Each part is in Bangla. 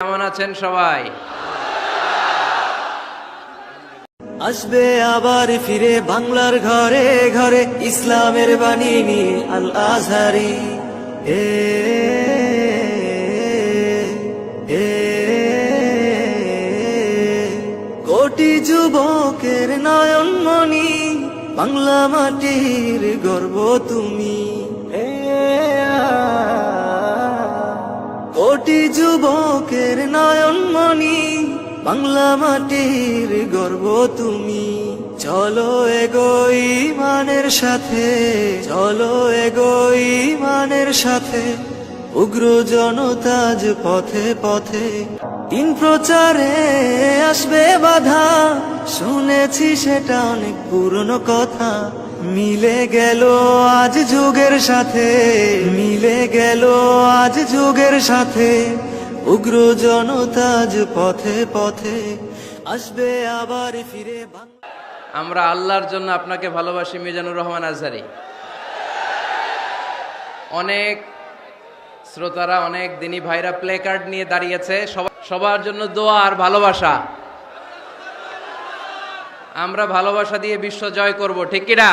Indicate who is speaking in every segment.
Speaker 1: কেমন আছেন সবাই?
Speaker 2: আসবে আবার ফিরে বাংলার ঘরে ঘরে ইসলামের বাণী নিয়ে আল আজহারি। এ এ কোটি যুবকের নয়নমণি, বাংলা মাটির গর্ব তুমি। কোটি যুবকের নয়নমণি, বাংলা মাটির গর্ব তুমি। চলো এগোই মানের সাথে, চলো এগোই মানের সাথে, উগ্র জনতাজ পথে পথে। দিন প্রচারে আসবে বাধা, শুনেছি সেটা অনেক পুরনো কথা। মিলে গেল আজ যুগের সাথে, মিলে গেল আজ যুগের সাথে, উগ্র জনতাজ পথে পথে আসবে আবার ফিরে।
Speaker 1: আমরা আল্লাহর জন্য আপনাকে ভালোবাসি। মিজানুর রহমান আজহারী। অনেক শ্রোতারা, অনেক দিনী ভাইরা প্লে কার্ড নিয়ে দাঁড়িয়েছে। সবার জন্য দোয়া আর ভালোবাসা। আমরা ভালোবাসা দিয়ে বিশ্ব জয় করব, ঠিক কিনা?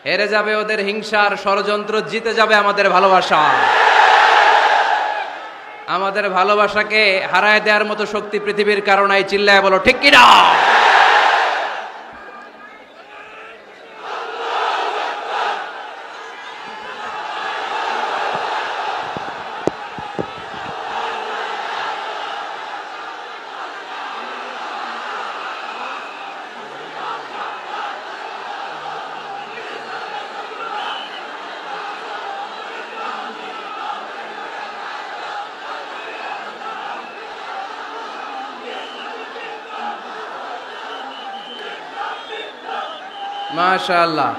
Speaker 1: হেরে যাবে ওদের হিংসার ষড়যন্ত্র, জিতে যাবে আমাদের ভালোবাসা। আমাদের ভালোবাসাকে হারায় দেওয়ার মতো শক্তি পৃথিবীর কারণে চিল্লায় বলো, ঠিক কিনা? মাশাআল্লাহ,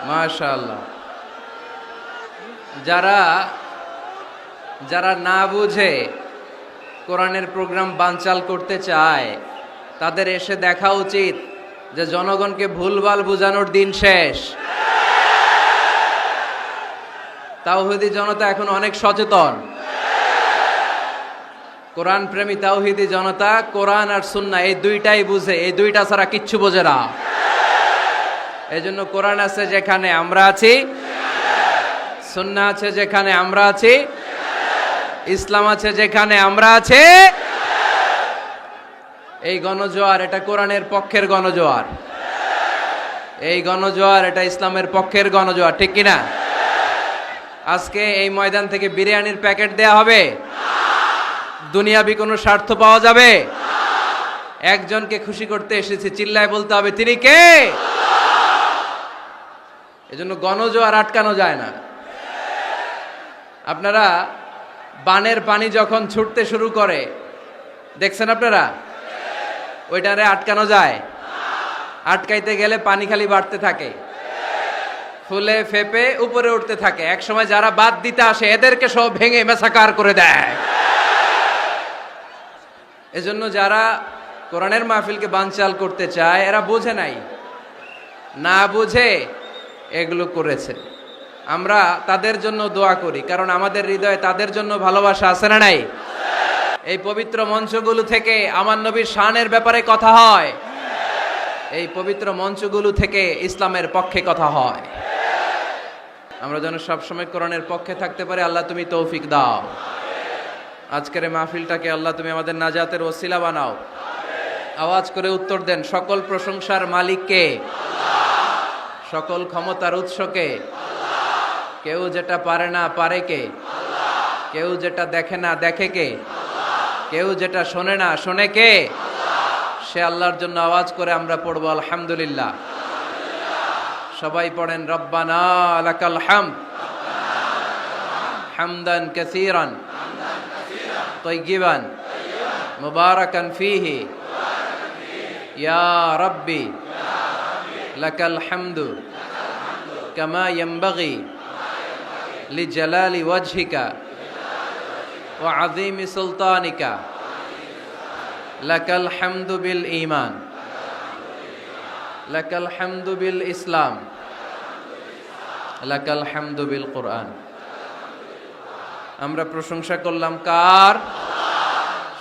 Speaker 1: মাশাআল্লাহ। যারা যারা না বুঝে কোরআনের প্রোগ্রাম বানচাল করতে চায়, তাদের এসে দেখা উচিত যে জনগণকে ভুলভাল বোঝানোর দিন শেষ। তাওহীদি জনতা এখন অনেক সচেতন। কোরআন প্রেমী তাওহীদি জনতা কোরআন আর সুন্নাহ এই দুইটাই বুঝে, এই দুইটা ছাড়া কিচ্ছু বোঝে না। এই জন্য কোরআন আছে যেখানে আমরা আছি, সুন্নাহ আছে যেখানে আমরা আছি, ইসলাম আছে যেখানে আমরা আছি। এই গণজোয়ার, এটা কোরআনের পক্ষের গণজোয়ার। এই গণজোয়ার, এটা ইসলামের পক্ষের গণজোয়ার, ঠিক কিনা? আজকে এই ময়দান থেকে বিরিয়ানির প্যাকেট দেয়া হবে? দুনিয়াবি কোনো স্বার্থ পাওয়া যাবে? একজনকে খুশি করতে এসেছি, চিল্লায় বলতে হবে তিনি কে। এজন্য গণজোয়ার আটকানো যায় না। আপনারা বানের পানি যখন ছুটতে শুরু করে দেখছেন আপনারা? ওইটারে আটকানো যায়? আটকাইতে গেলে পানি খালি বাড়তে থাকে, ফুলে ফেপে উপরে উঠতে থাকে। এক সময় যারা বাদ দিতে আসে এদেরকে সব ভেঙে মেসাকার করে দেয়। এজন্য যারা কোরআনের মাহফিলকে বানচাল করতে চায় এরা বোঝে নাই, না বুঝে এগুলো করেছে। আমরা তাদের জন্য দোয়া করি, কারণ আমাদের হৃদয়ে তাদের জন্য ভালোবাসা আছে না নাই? এই পবিত্র মঞ্চগুলো থেকে আমার নবীর শানের ব্যাপারে কথা হয়, এই পবিত্র মঞ্চগুলো থেকে ইসলামের পক্ষে কথা হয়। আমরা যেন সবসময় কোরআনের পক্ষে থাকতে পারি। আল্লাহ তুমি তৌফিক দাও। আজকের এই মাহফিলটাকে আল্লাহ তুমি আমাদের নাজাতের ওসিলা বানাও। আওয়াজ করে উত্তর দেন, সকল প্রশংসার মালিককে, সকল ক্ষমতার উৎসকে। কেউ যেটা পারে না পারে কে, কেউ যেটা দেখে না দেখে কে, কেউ যেটা শোনে না শোনে কে, সে আল্লাহর জন্য আওয়াজ করে আমরা পড়বো আলহামদুলিল্লাহ। সবাই পড়েন, রব্বানা লাকাল হামদ হামদান কাসীরান তাইয়িবান মুবারাকান ফীহি ইয়া রাব্বি লাকাল হামদু কামা ইয়ানবাগি লিজালালি ওয়াজহিকা ওয়া আযীমি সুলতানিকা লাকাল হামদু বিল ঈমান লাকাল হামদু বিল ইসলাম লাকাল হামদু বিল কুরআন। আমরা প্রশংসা করলাম কার?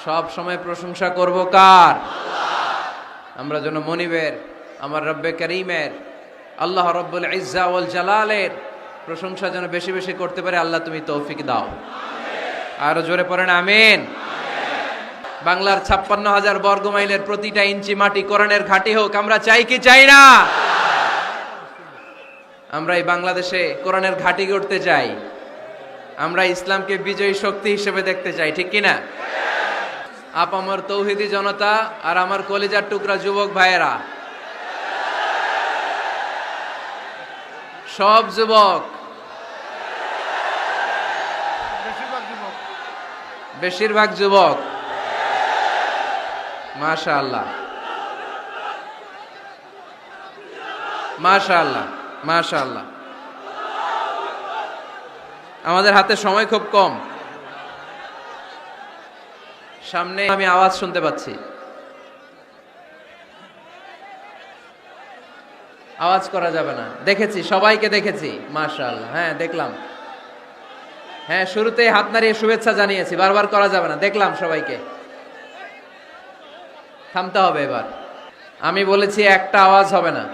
Speaker 1: সব সময় প্রশংসা করব কার? আমরা যেন মনিবের, আমার রব্বে করিমের, আল্লাহ রব্বুল ইজ্জা ওয়াল জালালের প্রশংসা যেন বেশি বেশি করতে পারে। আল্লাহ তুমি তৌফিক দাও। আরো জোরে পড়েন আমিন। বাংলার 56,000 বর্গমাইলের প্রতিটা ইঞ্চি মাটি কোরআনের ঘাঁটি হোক, আমরা চাই কি চাই না? আমরা এই বাংলাদেশে কোরআনের ঘাঁটি গড়তে চাই। আমরা ইসলামকে বিজয়ী শক্তি হিসেবে দেখতে চাই, ঠিক কিনা? আমার তৌহিদি জনতা আর আমার কলিজার টুকরা যুবক ভাইয়েরা, সব যুবক, বেশিরভাগ যুবক, মাশাআল্লাহ মাশাআল্লাহ মাশাআল্লাহ। আমাদের হাতে সময় খুব কম। সামনে আমি আওয়াজ শুনতে পাচ্ছি, আওয়াজ করা যাবে না। দেখেছি, সবাইকে দেখেছি, মাশাআল্লাহ। হ্যাঁ দেখলাম, হ্যাঁ শুরুতেই হাত নাড়িয়ে শুভেচ্ছা জানিয়েছি, বারবার করা যাবে না। দেখলাম সবাইকে, থামতে হবে এবার। আমি বলেছি একটা আওয়াজ হবে না।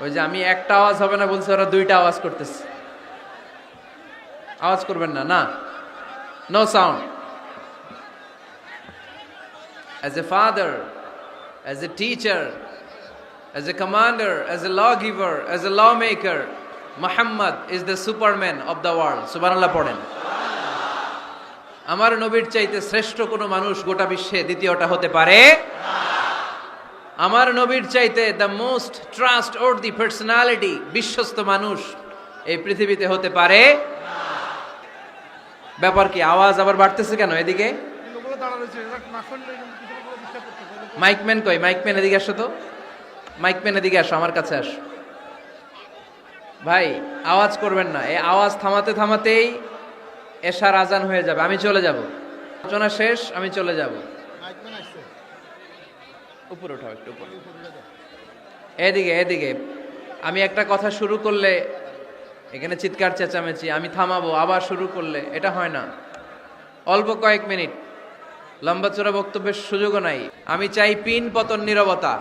Speaker 1: ওই যে আমি একটা আওয়াজ হবে না বলছি, ওরা দুইটা আওয়াজ করতেছে। আওয়াজ করবেন না, না, no sound. As a father, as a teacher, as a commander, as a lawgiver, as a lawmaker, Muhammad is the superman of the world. সুবহানাল্লাহ পড়েন। আমার নবীর চাইতে শ্রেষ্ঠ কোনো মানুষ গোটা বিশ্বে দ্বিতীয়টা হতে পারে? আমার নবীর চাইতে the most trust worthy personality, বিশ্বস্ত মানুষ এই পৃথিবীতে হতে পারে? ব্যাপার কি? আওয়াজ আবার বাড়তেছে কেন? এদিকে মাইকম্যান কই? মাইকম্যান এদিকে আসো তো, মাইকম্যান এদিকে আসো, আমার কাছে আসো। ভাই আওয়াজ করবেন না, এই আওয়াজ থামাতে থামাতেই এশার আজান হয়ে যাবে। আমি চলে যাব, আলোচনা শেষ, আমি চলে যাব। উপরে উঠাও, একটু উপরে, এদিকে এদিকে। আমি একটা কথা শুরু করলে এখানে চিৎকার চেঁচামেচি, আমি থামাবো, আবার শুরু করলে এটা হয় না। অল্প কয়েক মিনিট, লম্বা চড়া বক্তব্যের সুযোগও নাই। আমি চাই পিন পতন নীরবতা।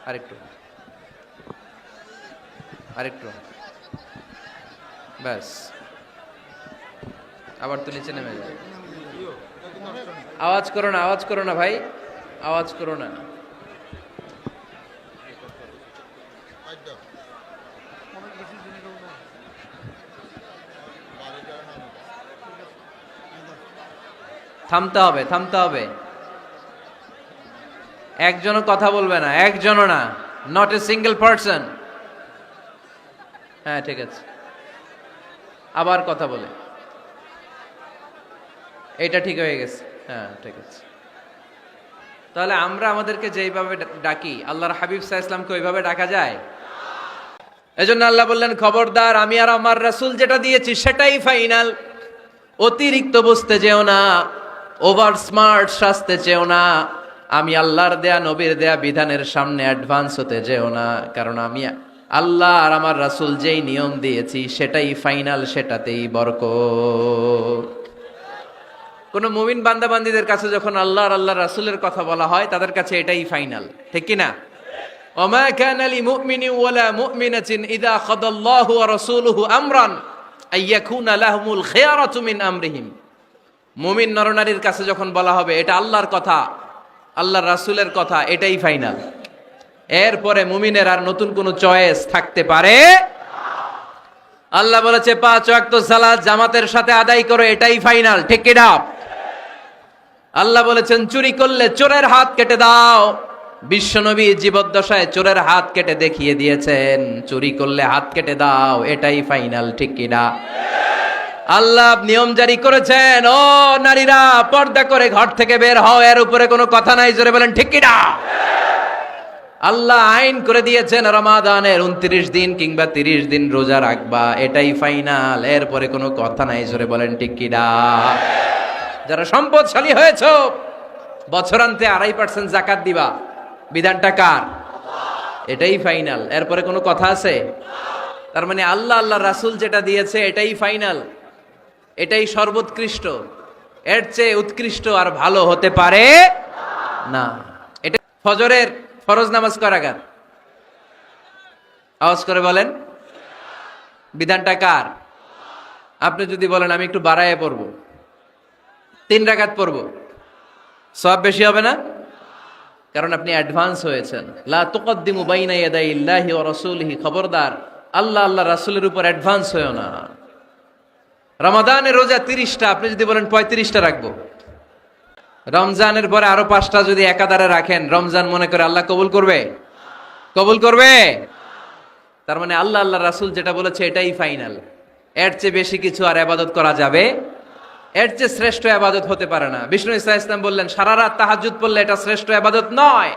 Speaker 1: আরেকটু আরেকটু, ব্যাস। আবার তো নিচে নেমে যায়। আওয়াজ করো না, আওয়াজ করো না ভাই, আওয়াজ করো না। থামতে হবে, থামতে হবে। একজনও কথা বলবে না, একজনও না, নট এ সিঙ্গেল পারসন। হ্যাঁ ঠিক আছে, আবার কথা বলে, এটা ঠিক হয়ে গেছে। হ্যাঁ ঠিক আছে। তাহলে আমরা আমাদেরকে যেইভাবে ডাকি, আল্লাহর হাবিব সাল্লাল্লাহু আলাইহি ওয়াসাল্লামকে ওইভাবে ডাকা যায়? এজন্য আল্লাহ বললেন, খবরদার, আমি আর আমার রাসূল যেটা দিয়েছি সেটাই ফাইনাল। অতিরিক্ত বুঝতে যেও না, ওভার স্মার্ট সাজতে চেও না। আমি আল্লাহর দেয়া, নবীর দেয়া বিধানের সামনে অ্যাডভান্স হতে যেও না। কারণ আমি আল্লাহ আর আমার রাসূল যেই নিয়ম দিয়েছি সেটাই ফাইনাল, সেটাতেই বরকত। কোন মুমিন বান্দাবান্দীদের কাছে যখন আল্লাহ আর আল্লাহর রাসূলের কথা বলা হয়, তাদের কাছে এটাই ফাইনাল, ঠিক কি না? ওমা কানা লিমুমিনিন ওয়ালা মুমিনাতিন ইযা খাদাল্লাহু ওয়া রাসূলুহু আমরান আইয়াকুনা লাহুমুল খিয়ারাতু মিন আমরিহিম। মুমিন নরনারীর কাছে যখন বলা হবে এটা আল্লাহর কথা, আল্লাহর রাসূলের কথা, এটাই ফাইনাল। এরপরে মুমিনের আর নতুন কোনো চয়েস থাকতে পারে? আল্লাহ বলেছে 5 ওয়াক্ত সালাত জামাতের সাথে আদায় করো, এটাই ফাইনাল, ঠিক কি না? আল্লাহ বলেছেন চুরি করলে চোরের হাত কেটে দাও। বিশ্বনবী জীবদ্দশায় চোরের হাত কেটে দেখিয়ে দিয়েছেন, চুরি করলে হাত কেটে দাও, এটাই ফাইনাল, ঠিক কি না? আল্লাহ নিয়ম জারি করেছেন, ও নারীরা পর্দা করে ঘর থেকে বের হও, এর উপরে কোনো কথা নাই, জোরে বলেন ঠিক কি না? আল্লাহ আইন করে দিয়েছেন রমাদানের 29 দিন কিংবা 30 দিন রোজা রাখবা, এটাই ফাইনাল, এরপরে কোনো কথা নাই, জোরে বলেন ঠিক কি না? যারা সম্পদশালী হয়েছো, বছরান্তে 2.5% যাকাত দিবা, বিধানটা কার? এটাই ফাইনাল, এরপরে কোনো কথা আছে? তার মানে আল্লাহ আল্লাহ রাসূল যেটা দিয়েছে এটাই ফাইনাল, এটাই সর্বোৎকৃষ্ট, এর চেয়ে উৎকৃষ্ট আর ভালো হতে পারে না। এটা ফজরের ফরজ নামাজ কয় রাকাত? আওয়াজ করে বলেন। বিধানটা কার? আপনি যদি বলেন আমি একটু বাড়ায় পড়বো, 3 রাকাত পড়বো, সওয়াব বেশি হবে না? কারণ আপনি অ্যাডভান্স হয়েছেন। লা তুকদ্দিমু বাইনা ইয়াদাইল্লাহি ওয়া রাসূলিহি, খবরদার আল্লাহ আল্লাহ রাসূলের উপর অ্যাডভান্স হয়েও না। রমাদানের রোজা 30টা, আপনি যদি বলেন 35টা রাখবো, রমজানের পরে আরো 5টা যদি একাধারে রাখেন, রমজান মনে করে আল্লাহ কবুল করবে? কবুল করবে? তার মানে আল্লাহ আল্লাহ রাসূল যেটা বলেছে এটাই ফাইনাল, এর চেয়ে বেশি কিছু আর ইবাদত করা যাবে, এর চেয়ে শ্রেষ্ঠ ইবাদত হতে পারে না। বিষ্ণু ইসা ইসলাম বললেন সারা রাত তাহাজ্জুদ পড়লে এটা শ্রেষ্ঠ ইবাদত নয়,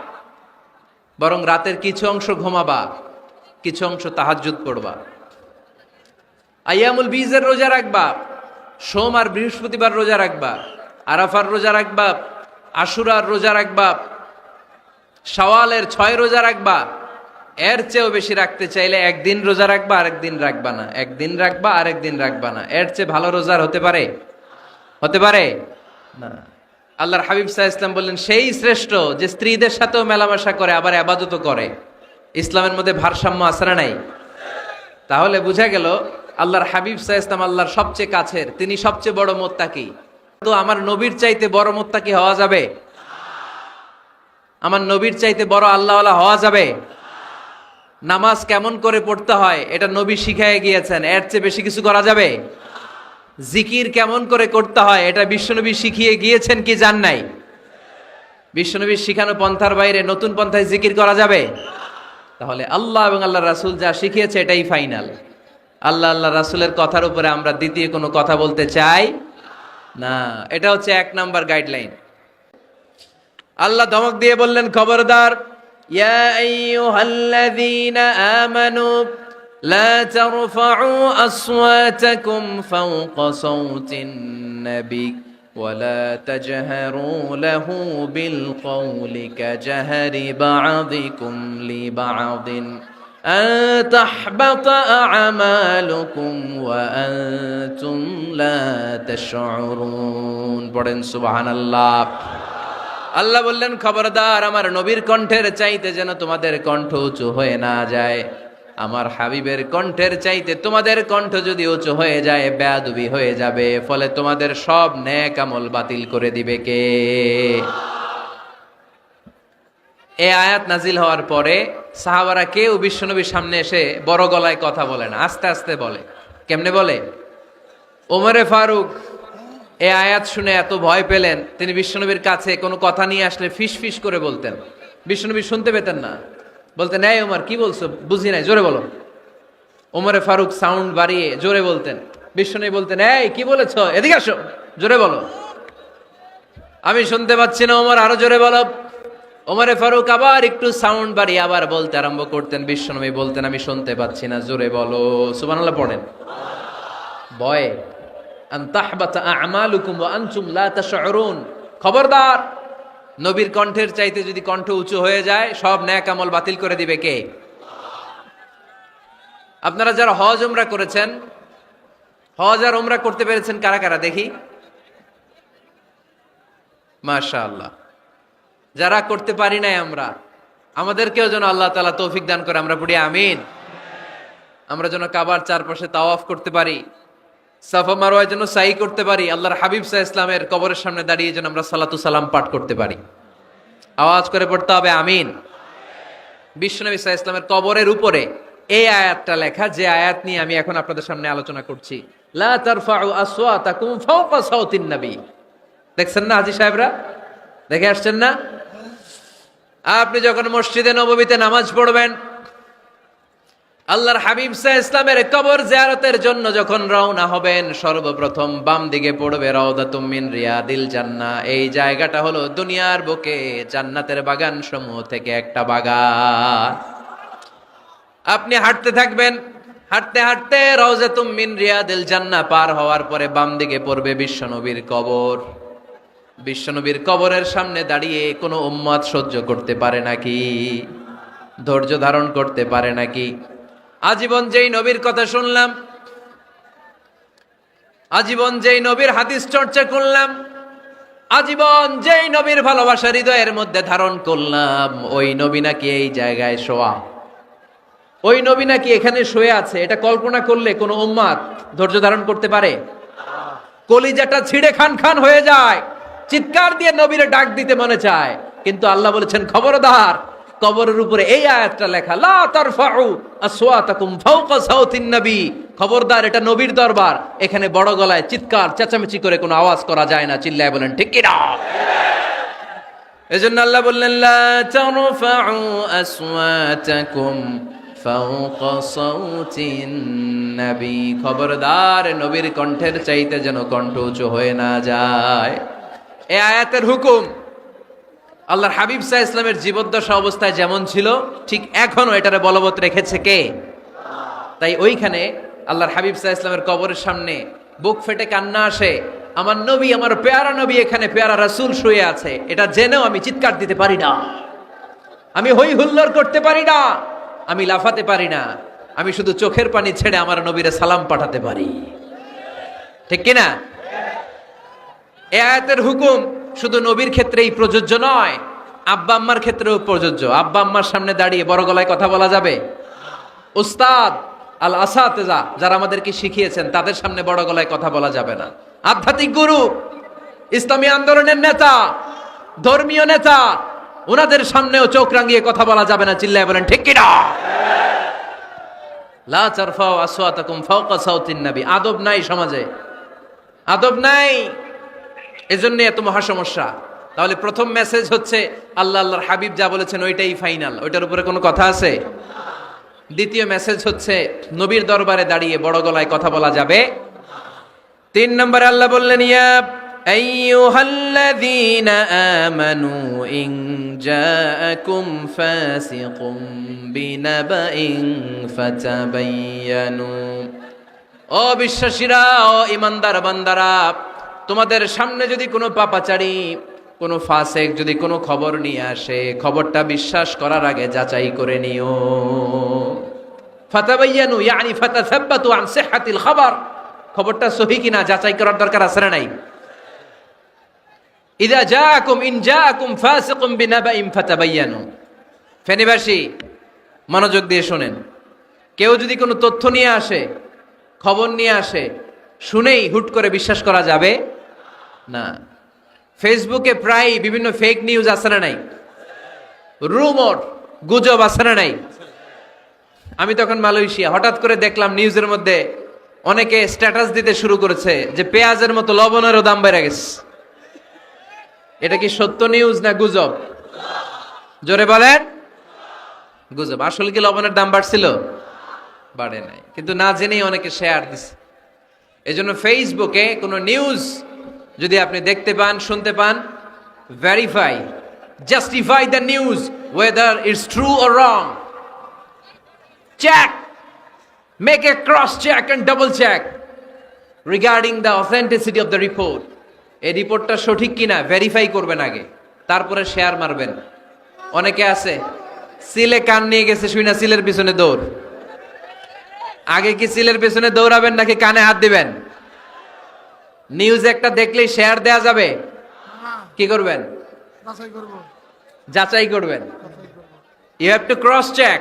Speaker 1: বরং রাতের কিছু অংশ ঘুমাবা, কিছু অংশ তাহাজ্জুদ পড়বা। আইয়ামুল বীজের রোজা রাখবা, সোম আর বৃহস্পতিবার রোজা রাখবা, আরাফার রোজা রাখবা, আশুরার রোজা রাখবা, শাওয়ালের 6 রোজা রাখবা। এর চেয়েও বেশি রাখতে চাইলে একদিন রোজা রাখবা, আরেকদিন রাখবা না, একদিন রাখবা আরেকদিন রাখবা না। এর চেয়ে ভালো রোজার হতে পারে? হতে পারে না। আল্লাহর হাবিব সাল্লাল্লাহু আলাইহি ওয়াসাল্লাম বললেন সেই শ্রেষ্ঠ যে স্ত্রীদের সাথেও মেলামেশা করে আবার ইবাদতও করে। ইসলামের মধ্যে ভারসাম্য আছে না নাই? তাহলে বোঝা গেল আল্লাহর হাবিব সাল্লাল্লাহু আলাইহি ওয়াসাল্লাম আল্লাহর সবচেয়ে কাছের, তিনি সবচেয়ে বড় মুত্তাকি। তো আমার নবীর চাইতে বড় মুত্তাকি হওয়া যাবে? আমার নবীর চাইতে বড় আল্লাহওয়ালা হওয়া যাবে? নামাজ কেমন করে পড়তে হয় এটা নবী শিখায় গিয়েছেন, এর চেয়ে বেশি কিছু করা যাবে? জিকির কেমন করে করতে হয় এটা বিশ্বনবী শিখিয়ে গিয়েছেন কি জান নাই? বিশ্বনবীর শিখানো পন্থার বাইরে নতুন পন্থায় জিকির করা যাবে? তাহলে আল্লাহ এবং আল্লাহ রাসূল যা শিখিয়েছে এটাই ফাইনাল। আল্লাহ আল্লাহ রাসূলের কথার উপরে আমরা দ্বিতীয় কোনো কথা বলতে চাই না। এটা হচ্ছে 1 নাম্বার গাইডলাইন। আল্লাহ ধমক দিয়ে বললেন খবরদার, ইয়া আইয়ুহাল্লাযীনা আমানু লা তারফা'উ আসওয়াতাকুম ফাওকা সাওতিন নাবী ওয়া লা তাজহারু লাহু বিল কওলি কাজাহরি বা'দিকুম লিবা'দিন আন তাহবাতা আ'মালুকুম ওয়া আনতুম লা তাশউরুন। পড়েন সুবহানাল্লাহ। আল্লাহ বললেন খবরদার, আমার নবীর কণ্ঠের চাইতে যেন তোমাদের কণ্ঠ উঁচু হয়ে না যায়। আমার হাবিবের কণ্ঠের চাইতে তোমাদের কণ্ঠ যদি উঁচু হয়ে যায় বেয়াদবি হয়ে যাবে, ফলে তোমাদের সব নেক আমল বাতিল করে দিবে কে? এই আয়াত নাজিল হওয়ার পরে সাহাবারা কেউ বিশ্বনবীর সামনে এসে বড় গলায় কথা বলে না, আস্তে আস্তে বলে। কেমনে বলে? ওমরে ফারুক এই আয়াত শুনে এত ভয় পেলেন, তিনি বিশ্বনবীর কাছে কোনো কথা নিয়ে আসলে ফিস ফিস করে বলতেন। বিশ্বনবী শুনতে পেতেন না, বলতেন এই ওমর কি বলছো, বুঝি নাই, জোরে বলো। ওমরে ফারুক সাউন্ড বাড়িয়ে জোরে বলতেন, বিশ্বনবী বলতেন এই কি বলেছো, এদিকে আসো, জোরে বলো। আমি শুনতে পাচ্ছি না ওমর, আরো জোরে বলো। ওমরে ফারুক আবার একটু সাউন্ড বাড়িয়ে আবার বলতে আরম্ভ করতেন, বিশ্বনবী বলতেন আমি শুনতে পাচ্ছি না, জোরে বলো। সুবহানাল্লাহ পড়েন। ভয়ে আন তাহবাতা আমালুকুম ওয়া আনতুম লা তাশউরুন, খবরদার নবীর কণ্ঠের চাইতে যদি কণ্ঠ উঁচু হয়ে যায় সব নেক আমল বাতিল করে দিবে কে? আপনারা যারা হজ উমরা করেছেন, হজ আর উমরা করতে পেরেছেন কারা কারা দেখি? মাশাআল্লাহ। যারা করতে পারি নাই আমরা, আমাদেরকেও যেন আল্লাহ তাআলা তৌফিক দান করে, আমরা পড়ি আমিন। আমরা যেন কাবার চারপাশে তাওয়াফ করতে পারি, সাফা মারওয়ায় যেন সাই করতে পারি, আল্লাহর হাবিব সাল্লাল্লাহু আলাইহি ওয়াসাল্লামের কবরের সামনে দাঁড়িয়ে যেন আমরা সালাতু সালাম পাঠ করতে পারি। আওয়াজ করে পড়তে হবে আমিন। বিশ্বনবী সাল্লাল্লাহু আলাইহি ওয়াসাল্লামের কবরের উপরে এই আয়াতটা লেখা, যে আয়াত নিয়ে আমি এখন আপনাদের সামনে আলোচনা করছি। লা তারফাউ আসওয়াতাকুম ফাওকা সাওতিন নবী। দেখছেন না হাজী সাহেবরা, দেখে আসছেন না? আপনি যখন মসজিদে নববীতে নামাজ পড়বেন, আল্লাহর হাবিব সাল্লাল্লাহু আলাইহি ওয়াসাল্লামের কবর জিয়ারতের জন্য যখন রওনা হবেন, সর্বপ্রথম বাম দিকে পড়বে রাউদাতুম মিন রিয়াদিল জান্নাহ। এই জায়গাটা হলো দুনিয়ার বুকে জান্নাতের বাগান সমূহ থেকে একটা বাগান। আপনি হাঁটতে থাকবেন, হাঁটতে হাঁটতে রাউদাতুম মিন রিয়াদিল জান্নাহ পার হওয়ার পরে বাম দিকে পড়বে বিশ্বনবীর কবর। বিশ্বনবীর কবরের সামনে দাঁড়িয়ে কোনো উম্মত সহ্য করতে পারে নাকি? ধৈর্য ধারণ করতে পারে নাকি? আজীবন যেই নবীর কথা শুনলাম, আজীবন যেই নবীর হাদিস চর্চা করলাম, আজীবন যেই নবীর ভালোবাসা হৃদয়ের মধ্যে ধারণ করলাম, ওই নবী নাকি এই জায়গায় শোয়া, ওই নবী নাকি এখানে শুয়ে আছে, এটা কল্পনা করলে কোনো উম্মাত ধৈর্য ধারণ করতে পারে? কলিজাটা ছিঁড়ে খান খান হয়ে যায়, চিৎকার দিয়ে নবীরে ডাক দিতে মনে চায়। কিন্তু আল্লাহ বলেছেন খবরদার, কবরের উপরে এই আয়াতটা লেখা, লা তারফাউ আসওয়াতাকুম ফাওকা সাউতিন নবী, খবরদার এটা নবীর দরবার, এখানে বড় গলায় চিৎকার চেঁচামেচি করে কোনো আওয়াজ করা যায় না। চিল্লায় বলেন ঠিক কি না? এজন্য আল্লাহ বললেন লা তারফাউ আসওয়াতাকুম ফাওকা সাউতিন নবী, খবরদার নবীর কণ্ঠের চাইতে যেন কণ্ঠ উঁচু হয়ে না যায়। এই আয়াতের হুকুম আল্লাহর হাবিব সাল্লাল্লাহু আলাইহি ওয়াসাল্লামের জীবদ্দশা অবস্থায় যেমন ছিল ঠিক এখনো এটারে বলবৎ রেখেছে কে? তাই ওইখানে আল্লাহর হাবিব সাল্লাল্লাহু আলাইহি ওয়াসাল্লামের কবরের সামনে বুক ফেটে কান্না আসে, আমার নবী, আমার পেয়ারা নবী এখানে, পেয়ারা রাসূল শুয়ে আছে, এটা জেনেও আমি চিৎকার দিতে পারি না, আমি হই হুল্লোড় করতে পারি না, আমি লাফাতে পারি না, আমি শুধু চোখের পানি ছেড়ে আমার নবীরে সালাম পাঠাতে পারি। ঠিক কিনা? এই আয়াতের হুকুম শুধু নবীর ক্ষেত্রেই প্রযোজ্য নয়, আব্বা আম্মার ক্ষেত্রেও প্রযোজ্য। আব্বা আম্মার সামনে দাঁড়িয়ে বড় গলায় কথা বলা যাবে? উস্তাদ আল আসাতেজা যারা আমাদেরকে শিখিয়েছেন তাদের সামনে বড় গলায় কথা বলা যাবে না। আধ্যাত্মিক গুরু, ইসলামী আন্দোলনের নেতা, ধর্মীয় নেতা, ওনাদের সামনেও চোখ রাঙিয়ে কথা বলা যাবে না। চিল্লায় বলেন ঠিক কি না? লা তারফাউ আসওয়াতাকুম ফাওকা সাউতিন নবী। আদব নাই সমাজে, আদব নাই, এজন্য এত মহা সমস্যা। তাহলে প্রথম মেসেজ হচ্ছে আল্লাহ আল্লাহর হাবিব যা বলেছেন ওইটাই ফাইনাল, ওইটার উপরে কোনো কথা আছে? দ্বিতীয় মেসেজ হচ্ছে নবীর দরবারে দাঁড়িয়ে বড় গলায় কথা বলা যাবে। 3 নম্বরে আল্লাহ বললেন, ইয়া আইয়ুহাল্লাযীনা আমানু ইন জাআকুম ফাসিকুম বিনাবাইন ফাতাবায়ানু। ও বিশ্বাসীরা, ও ঈমানদার বান্দারা, তোমাদের সামনে যদি কোনো পাপাচারী, কোনো ফাসেক যদি কোনো খবর নিয়ে আসে, খবরটা বিশ্বাস করার আগে যাচাই করে নিও। ফাতাবায়ানু ইয়ানি ফাতাসাব্বাতু আন সিহহাতিল খবর, খবরটা সহিহ কিনা যাচাই করার দরকার আছে না নাই? ইযা জাআকুম ইন জাআকুম ফাসিকুম বিনাবাইন ফাতাবায়ানু। ফেনীবাসী মনোযোগ দিয়ে শুনেন, কেউ যদি কোনো তথ্য নিয়ে আসে, খবর নিয়ে আসে, শুনেই হুট করে বিশ্বাস করা যাবে না। ফেসবুকে প্রায় বিভিন্ন ফেক নিউজ আছে না নাই? রুমর, গুজব আছে না নাই? আমি তখন মালয়েশিয়া, হঠাৎ করে দেখলাম নিউজের মধ্যে অনেকে স্ট্যাটাস দিতে শুরু করেছে যে পেঁয়াজের মতো লবণেরও দাম বেড়ে গেছে। এটা কি সত্য নিউজ না গুজব? জোরে বলেন। গুজব। আসলে কি লবণের দাম বাড়ছিল? বাড়ে নাই, কিন্তু না জেনেই অনেকে শেয়ার দিছে। এজন্য ফেসবুকে কোনো নিউজ যদি আপনি দেখতে পান, শুনতে পান, verify, justify the news whether it's true or wrong. Check, make a cross check and double check regarding the authenticity of the report. এই রিপোর্টটা সঠিক কিনা ভেরিফাই করবেন আগে, তারপরে শেয়ার মারবেন। অনেকে আছে সিলে কান নিয়ে গেছে, শুই না সিলের পিছনে দৌড়। আগে কি সিলের পেছনে দৌড়াবেন নাকি কানে হাত দিবেন? নিউজ একটা দেখলেই শেয়ার দেয়া যাবে? কি করবেন? যাচাই করবেন। You have to cross check,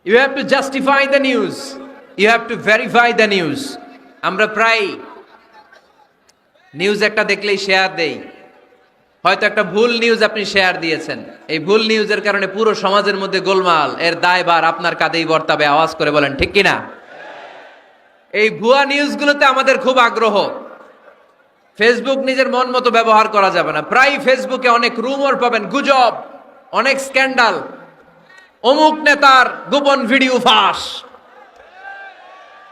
Speaker 1: you have to justify the news, you have to verify the news. আমরা প্রায় নিউজ একটা দেখলেই শেয়ার দেই। হয়তো একটা ভুল নিউজ আপনি শেয়ার দিয়েছেন, এই ভুল নিউজের কারণে পুরো সমাজের মধ্যে গোলমাল, এর দায়ভার আপনার কাঁধেই বর্তাবে। আওয়াজ করে বলেন ঠিক কিনা? এই ভুয়া নিউজগুলোতে আমাদের খুব আগ্রহ। ফেসবুক নিজের মন মতো ব্যবহার করা যাবে না। প্রায় ফেসবুকে অনেক রুমর পাবেন, গুজব, অনেক স্ক্যান্ডাল। অমুক নেতার গোপন ভিডিও ফাঁস।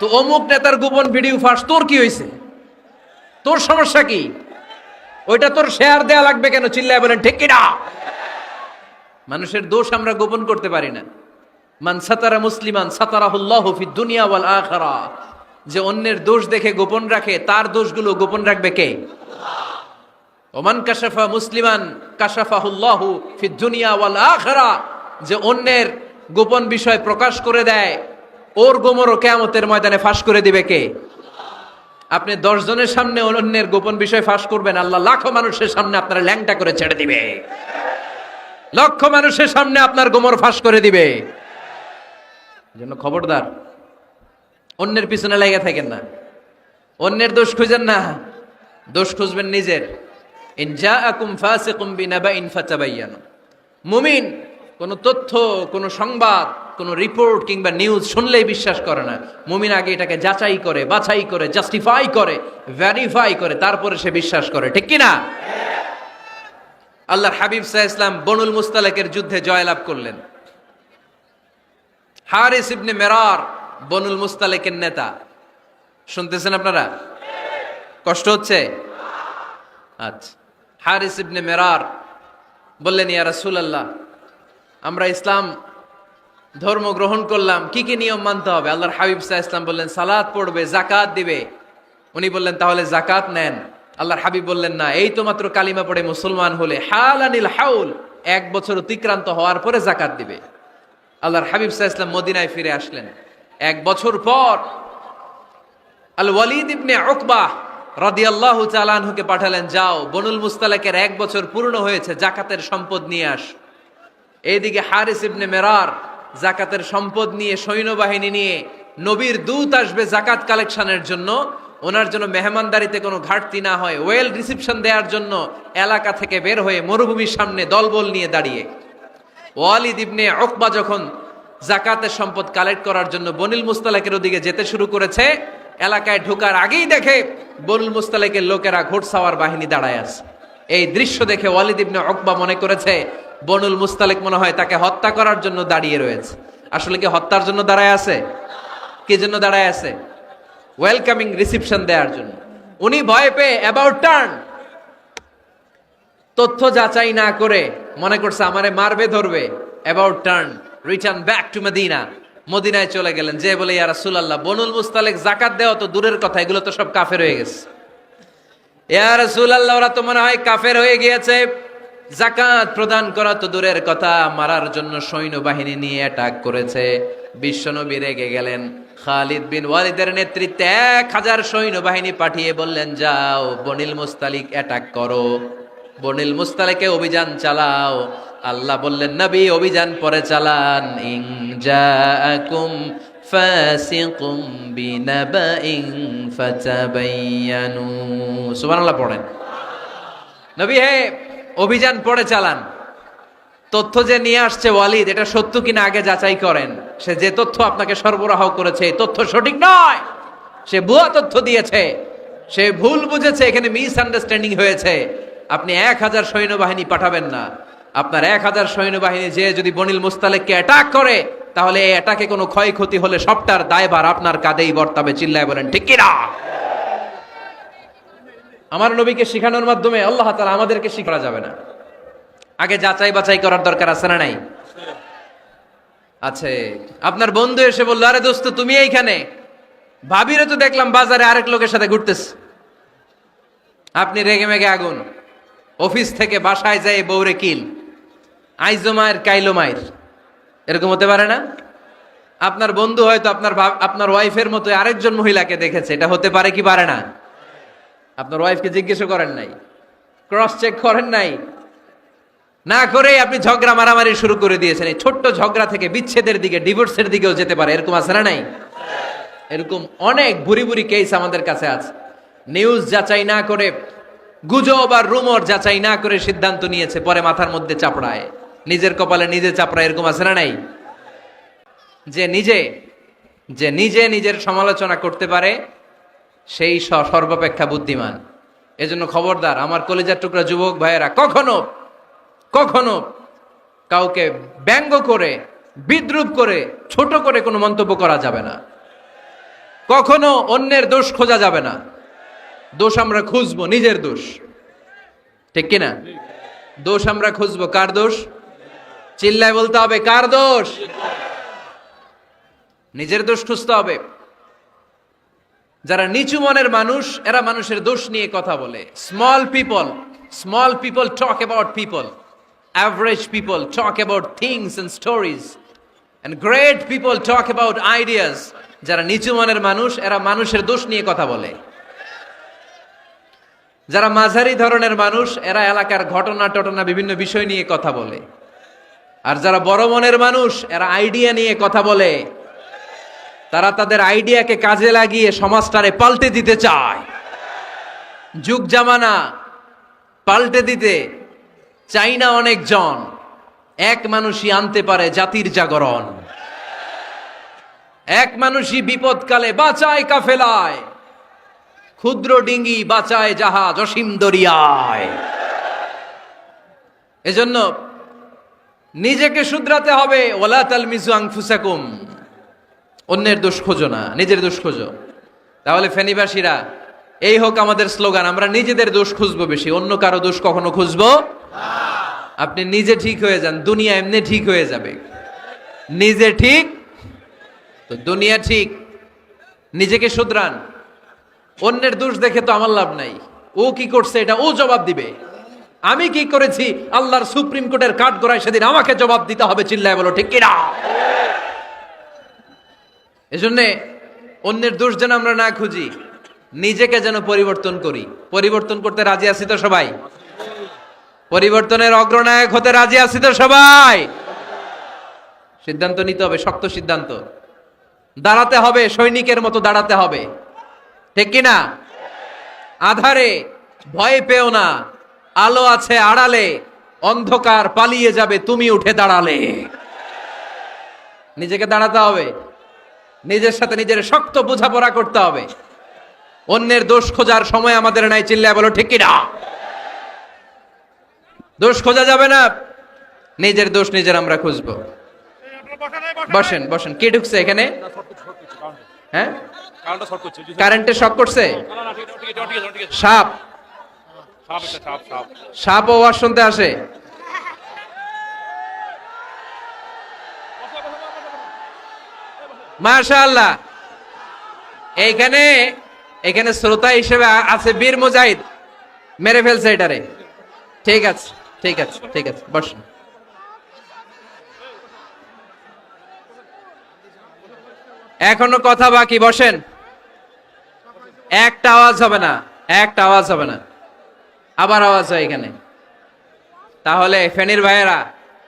Speaker 1: তো অমুক নেতার গোপন ভিডিও ফাঁস, তোর কি হয়েছে? তোর সমস্যা কি? ওইটা তোর শেয়ার দেয়া লাগবে কেন? চিল্লায় বলেন ঠিক কিনা? মানুষের দোষ আমরা গোপন করতে পারি না। মান সাতারা মুসলিমান সাতারাহুল্লাহু ফিদ দুনিয়া ওয়াল আখিরাহ। যে অন্যের দোষ দেখে গোপন রাখে, তার দোষগুলো গোপন রাখবে কে? ওমান কাশাফা মুসলিমান কাশাফাহুল্লাহু ফিদ দুনিয়া ওয়াল আখিরাহ। যে অন্যের গোপন বিষয় প্রকাশ করে দেয়, ওর গোমরও কিয়ামতের ময়দানে ফাঁস করে দিবে কে? আপনি 10 জনের সামনে অন্যের গোপন বিষয় ফাঁস করবেন, আল্লাহ লাখো মানুষের সামনে আপনার ল্যাংটা করে ছেড়ে দিবে, লক্ষ মানুষের সামনে আপনার গোমর ফাঁস করে দিবে। জন্য খবরদার, অন্যের পিছনে লেগে থাকেন না, অন্যের দোষ খুঁজেন না, দোষ খুঁজবেন নিজের। ইন জাআকুম ফাসিকুম বিনাবাইন ফাতাবায়ানু। মুমিন কোন তথ্য, কোন সংবাদ, কোন রিপোর্ট কিংবা নিউজ শুনলেই বিশ্বাস করে না। মুমিন আগে এটাকে যাচাই করে, বাছাই করে, জাস্টিফাই করে, ভেরিফাই করে, তারপরে সে বিশ্বাস করে, ঠিক কি না? আল্লাহর হাবিব সাল্লাল্লাহু আলাইহি ওয়াসাল্লাম বনুল মুস্তালিকের যুদ্ধে জয়লাভ করলেন। হারিস ইবনে মিরার বনুল মুস্তালিকের নেতা। শুনতেছেন আপনারা? কষ্ট হচ্ছে? আচ্ছা। হারিস ইবনে মিরার বললেন, ইয়া রাসূলুল্লাহ, আমরা ইসলাম ধর্ম গ্রহণ করলাম, কি কি নিয়ম মানতে হবে? আল্লাহর হাবিব সাল্লাল্লাহু আলাইহি ওয়াসাল্লাম বললেন, সালাত পড়বে, যাকাত দিবে। উনি বললেন, তাহলে যাকাত নেন। আল্লাহর হাবিব বললেন, না, এই তো মাত্র কালিমা পড়ে মুসলমান হলে হালানিল হাউল, 1 বছর অতিক্রান্ত হওয়ার পরে যাকাত দিবে। আল্লাহর হাবিব সাল্লাল্লাহু আলাইহি ওয়াসাল্লাম মদিনায় ফিরে আসলেন। 1 বছর পর আল ওয়ালিদ ইবনে উকবা রাদিয়াল্লাহু তাআলা আনহুকে পাঠালেন, যাও বনুল মুস্তালিকের 1 বছর পূর্ণ হয়েছে, যাকাতের সম্পদ নিয়ে আস। এইদিকে হারিস ইবনে মিরার যাকাতের সম্পদ নিয়ে, সৈন্যবাহিনী নিয়ে, নবীর দূত আসবে যাকাত কালেকশনের জন্য, ওনার জন্য মেহমানদারিতে কোনো ঘাটতি না হয়, ওয়েল রিসিপশন দেওয়ার জন্য এলাকা থেকে বের হয়ে মরুভূমির সামনে দলবল নিয়ে দাঁড়িয়ে। ওয়ালিদ ইবনে উকবা যখন যাকাতের সম্পদ কালেক্ট করার জন্য বনুল মুস্তালিকের ওদিকে যেতে শুরু করেছে, এলাকায় ঢোকার আগেই দেখে বনুল মুস্তালিকের লোকেরা ঘোড়সাওয়ার বাহিনী দাঁড়ায় আছে। এই দৃশ্য দেখে ওয়ালিদ ইবনে উকবা মনে করেছে বনুল মুস্তালিক মনে হয় তাকে হত্যা করার জন্য দাঁড়িয়ে রয়েছে। আসলে কি হত্যার জন্য দাঁড়ায় আছে? কি জন্য দাঁড়ায় আছে? ওয়েলকামিং রিসিপশন দেওয়ার জন্য। উনি ভয় পেয়ে অ্যাবাউট টার্ন, তথ্য যাচাই না করে মনে করছে আমারে মারবে, ধরবে, about turn, return back to Medina. মদিনায় চলে গেলেন, যে বলে, ইয়া রাসূলুল্লাহ, বনুল মুস্তালিক যাকাত দেওয়া তো দূরের কথা, এগুলো তো সব কাফের হয়ে গেছে। ইয়া রাসূলুল্লাহ, ওরা তো মনে হয় কাফের হয়ে গিয়েছে, যাকাত প্রদান করা তো দূরের কথা, মারার জন্য সৈন্যবাহিনী নিয়ে অ্যাটাক করেছে। বিশ্বনবী রেগে গেলেন। খালিদ বিন ওয়ালিদের নেতৃত্বে 1000 সৈন্যবাহিনী পাঠিয়ে বললেন, যাও বনুল মুস্তালিক অ্যাটাক করো, বনুল মুস্তালিকে অভিযান চালাও। আল্লাহ বললেন, নবী অভিযান পরে চালান। ইন জাআকুম ফাসিকুম বিনাবাইন ফাতাবায়ানু। সুবহানাল্লাহ পড়েন। নবী হে, অভিযান পরে চালান। তথ্য যে নিয়ে আসছে ওয়ালিদ, এটা সত্য কিনা আগে যাচাই করেন। সে যে তথ্য আপনাকে সরবরাহ করেছে, এই তথ্য সঠিক নয়, সে ভুয়া তথ্য দিয়েছে, সে ভুল বুঝেছে, এখানে মিস আন্ডারস্ট্যান্ডিং হয়েছে। আপনি 1000 সৈন্যবাহিনী পাঠাবেন না। আপনার 1000 সৈন্যবাহিনী যে যদি বনুল মুস্তালিককে অ্যাটাক করে, তাহলে এই অ্যাটাকে কোনো ক্ষয়ক্ষতি হলে সবটার দায়ভার আপনার কাঁধেই বর্তাবে। চিল্লায় বলেন ঠিক কিনা? আমার নবীকে শিখানোর মাধ্যমে আল্লাহ তাআলা আমাদেরকে শিখা যাবে না। আগে যাচাই বাছাই করার দরকার আছে না নাই? আছে। আপনার বন্ধু এসে বলল, আরে দোস্ত তুমি এইখানে, ভাবিরে তো দেখলাম বাজারে আরেক লোকের সাথে ঘুরতেছ। আপনি রেগে মেগে আগুন, অফিস থেকে বাসায় যায় বউরে কিল, আইজো মায়ের কাইলো মায়ের, এরকম হতে পারে না? আপনার বন্ধু হয়তো আপনার ওয়াইফের মতো আরেকজন মহিলাকে দেখেছে, এটা হতে পারে কি পারে না? আপনার ওয়াইফকে জিজ্ঞেস করেন নাই, ক্রস চেক করেন নাই, না করে আপনি ঝগড়া মারামারি শুরু করে দিয়েছেন। এই ছোট্ট ঝগড়া থেকে বিচ্ছেদের দিকে, ডিভোর্সের দিকেও যেতে পারে। এরকম আছে না নাই? এরকম অনেক বুড়ি বুড়ি কেস আমাদের কাছে আছে। নিউজ যাচাই না করে, গুজব আর রুমর যাচাই না করে সিদ্ধান্ত নিয়েছে, পরে মাথার মধ্যে চাপড়ায়, নিজের কপালে নিজে চাপড়ায়। এরকম আছে না নাই? যে নিজে নিজের সমালোচনা করতে পারে, সেই সর্বাপেক্ষা বুদ্ধিমান। এজন্য খবরদার আমার কলিজার টুকরা যুবক ভাইয়েরা, কখনো কাউকে ব্যঙ্গ করে, বিদ্রুপ করে, ছোট করে কোনো মন্তব্য করা যাবে না। কখনো অন্যের দোষ খোঁজা যাবে না। দোষ আমরা খুঁজবো, নিজের দোষ, ঠিক কিনা? দোষ আমরা খুঁজবো, কার দোষ? চিল্লায় বলতে হবে, কার দোষ? নিজের দোষ খুঁজতে হবে। যারা নিচু মনের মানুষ, এরা মানুষের দোষ নিয়ে কথা বলে। Small people talk about people, average people talk about things and stories, And great people talk about ideas. যারা নিচু মানের মানুষ, এরা মানুষের দোষ নিয়ে কথা বলে। যারা মাঝারি ধরনের মানুষ, এরা এলাকার ঘটনা বিভিন্ন বিষয় নিয়ে কথা বলে। আর যারা বড় মনের মানুষ, এরা আইডিয়া নিয়ে কথা বলে। তারা তাদের আইডিয়াকে কাজে লাগিয়ে সমাজটারে পাল্টে দিতে চায়। যুগ জামানা পাল্টে দিতে চাই না অনেকজন, এক মানুষই আনতে পারে জাতির জাগরণ। এক মানুষই বিপদকালে বাঁচায় কাফেলায়, ক্ষুদ্র ডিঙ্গি বাঁচায় জাহাজ অসীম দরিয়ায়। এজন্য নিজেকে শুধরাতে হবে। ওয়ালা তালমিজু আনফুসাকুম, অন্যের দোষ খোঁজো না, নিজের দোষ খোঁজো। তাহলে ফেনীবাসীরা, এই হোক আমাদের স্লোগান, আমরা নিজেদের দোষ খুঁজবো বেশি, অন্য কারো দোষ কখনো খুঁজবো না। আপনি নিজে ঠিক হয়ে যান, দুনিয়া এমনি ঠিক হয়ে যাবে। নিজে ঠিক তো দুনিয়া ঠিক। নিজেকে শুধরান। অন্যের দোষ দেখে তো আমার লাভ নাই। ও কি করছে এটা ও জবাব দিবে, আমি কি করেছি আল্লাহর সুপ্রিম কোর্টের কাঠগড়ায় সেদিন আমাকে জবাব দিতে হবে। চিল্লায় বলো ঠিক কিনা? এজন্য অন্যের দোষ যেন আমরা না খুঁজি, নিজেকে যেন পরিবর্তন করি। পরিবর্তন করতে রাজি আছি তো সবাই? পরিবর্তনের অগ্রনায়ক হতে রাজি আছি তো সবাই? সিদ্ধান্ত নিতে হবে, শক্ত সিদ্ধান্ত। দাঁড়াতে হবে, সৈনিকের মতো দাঁড়াতে হবে, ঠিক কিনা? আধারে ভয় পেও না, আলো আছে আড়ালে, অন্ধকার পালিয়ে যাবে তুমি উঠে দাঁড়ালে। নিজেকে দাঁড়াতে হবে, নিজের সাথে নিজের শক্ত বোঝাপড়া করতে হবে। অন্যের দোষ খোঁজার সময় আমাদের নাই। চিল্লায় বলো ঠিক কিনা? দোষ খোঁজা যাবে না, নিজের দোষ নিজের আমরা খুঁজবো। বসেন বসেন। কে ঢুকছে এখানে? হ্যাঁ, কারেন্টে শক করছে। সাপ, সাপ ও আওয়াজ শুনতে আসে। মাশাআল্লাহ। এইখানে এখানে শ্রোতা হিসেবে আছে বীর মুজাহিদ, মেরে ফেলছে এটারে। ঠিক আছে ঠিক আছে ঠিক আছে, বসুন। এখনো কথা বাকি, বসেন। একটা আওয়াজ হবে না, একটা আওয়াজ হবে না। আবার আওয়াজ হয় এখানে। তাহলে ফেনীর ভাইয়েরা,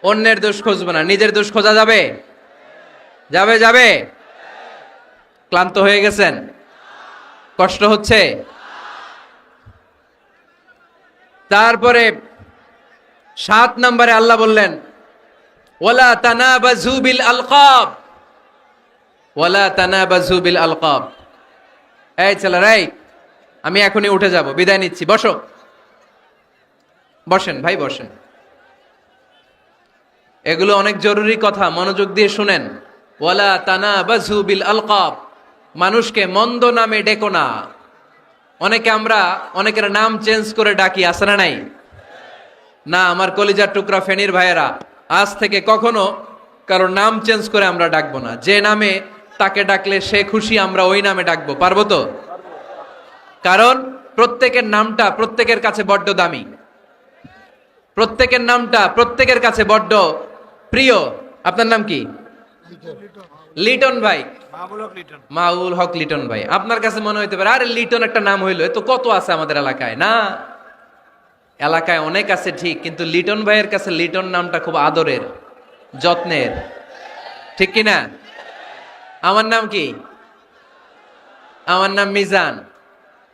Speaker 1: অন্যের দোষ খুঁজবো না, নিজের দোষ খোঁজা যাবে? যাবে যাবে? ক্লান্ত হয়ে গেছেন? কষ্ট হচ্ছে? তারপরে 7 নম্বরে আল্লাহ বললেন, ওয়ালা তানাবাজু বিল আলকাব, ওয়ালা তানাবাজু বিল আলকাব। এই ছেলেরা, আমি এখনই উঠে যাব, বিদায় নিচ্ছি, বসো। বসেন ভাই, বসেন। এগুলো অনেক জরুরি কথা, মনোযোগ দিয়ে শুনেন। ওয়ালা তানাবাজু বিল আলকাব, মানুষকে মন্দ নামে ডেকো না। আমরা অনেকের নাম চেঞ্জ করে ডাকি, আছে না নাই? না, আমার কলিজার টুকরা ফেনীর ভাইয়েরা, আজ থেকে কখনো কারো নাম চেঞ্জ করে আমরা ডাকবো না। যে নামে তাকে ডাকলে সে খুশি, আমরা ওই নামে ডাকবো। পারবো তো? কারণ প্রত্যেকের নামটা প্রত্যেকের কাছে বড্ড দামি, প্রত্যেকের নামটা প্রত্যেকের কাছে বড্ড প্রিয়। আপনার নাম কি? লিটন ভাই, মাউল হক লিটন ভাই। আপনার কাছে মনে হইতে পারে, আরে লিটন একটা নাম হইলো, তো কত আছে আমাদের এলাকায়। না, এলাকায় অনেক আছে ঠিক, কিন্তু লিটন ভাইয়ের কাছে লিটন নামটা খুব আদরের, যত্নের, ঠিক কিনা? আমার নাম কি? আমার নাম মিজান।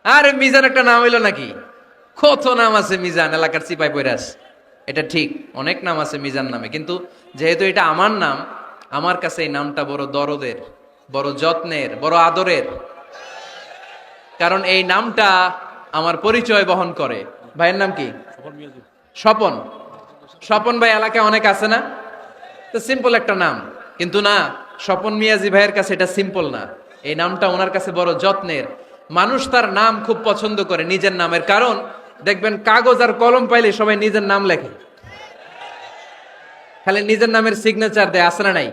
Speaker 1: আরে মিজান একটা নাম হইলো নাকি? কত নাম আছে মিজান, এলাকার চিপাই পয়রাস। এটা ঠিক, অনেক নাম আছে মিজান নামে, কিন্তু যেহেতু এটা আমার নাম, আমার কাছে এই নামটা বড় দরদের, বড় যত্নের, বড় আদরের। কারণ এই নামটা আমার পরিচয় বহন করে। ভাইয়ের নাম কি? স্বপন। স্বপন ভাই এলাকায় অনেক আছে না? তো সিম্পল একটা নাম, কিন্তু না, স্বপন মিয়াজি ভাইয়ের কাছে এটা সিম্পল না। এই নামটা ওনার কাছে বড় যত্নের। মানুষ তার নাম খুব পছন্দ করে, নিজের নামের। কারণ দেখবেন কাগজ আর কলম পাইলে সবাই নিজের নাম লেখে, খালি নিজের নামের সিগনেচার দেয়, আছে না নাই?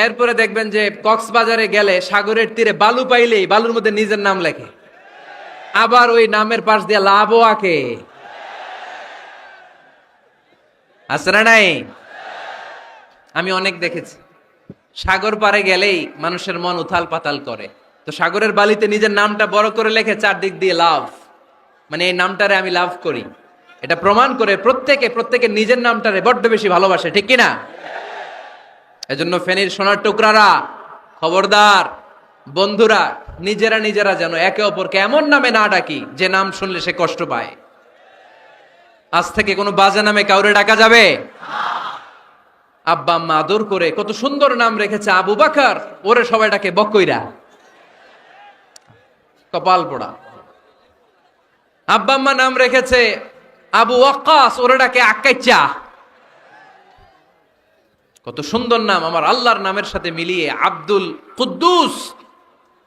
Speaker 1: এরপরে দেখবেন যে কক্সবাজারে গেলে সাগরের তীরে বালু পাইলেই বালুর মধ্যে নিজের নাম লেখে, আবার ওই নামের পাশ দিয়ে লাভও আঁকে, আছে না নাই? আমি অনেক দেখেছি। সাগর পারে গেলেই মানুষের মন উথাল পাতাল করে। তো সাগরের বালিতে নিজের নামটা বড় করে লেখে চারদিক দিয়ে লাভ, মানে এই নামটারে আমি লাভ করি। এটা প্রমাণ করে প্রত্যেকে নিজের নামটারে বড্ড বেশি ভালোবাসে, ঠিক কিনা? এজন্য ফেনীর সোনার টুকরারা, খবরদার বন্ধুরা, নিজেরা যেন একে অপরকে এমন নামে না ডাকি যে নাম শুনলে সে কষ্ট পায়। আজ থেকে কোনো বাজে নামে কাউরে ডাকা যাবে? আব্বা আম্মা আদর করে কত সুন্দর নাম রেখেছে আবু বাকার, ওরে সবাই ডাকে বকইরা, কপাল পোড়া। আব্বা আম্মা নাম রেখেছে আবু ওয়াক্কাস, ওরে ডাকে আক্কাইচা। কত সুন্দর নাম আমার আল্লাহর নামের সাথে মিলিয়ে আব্দুল কুদ্দুস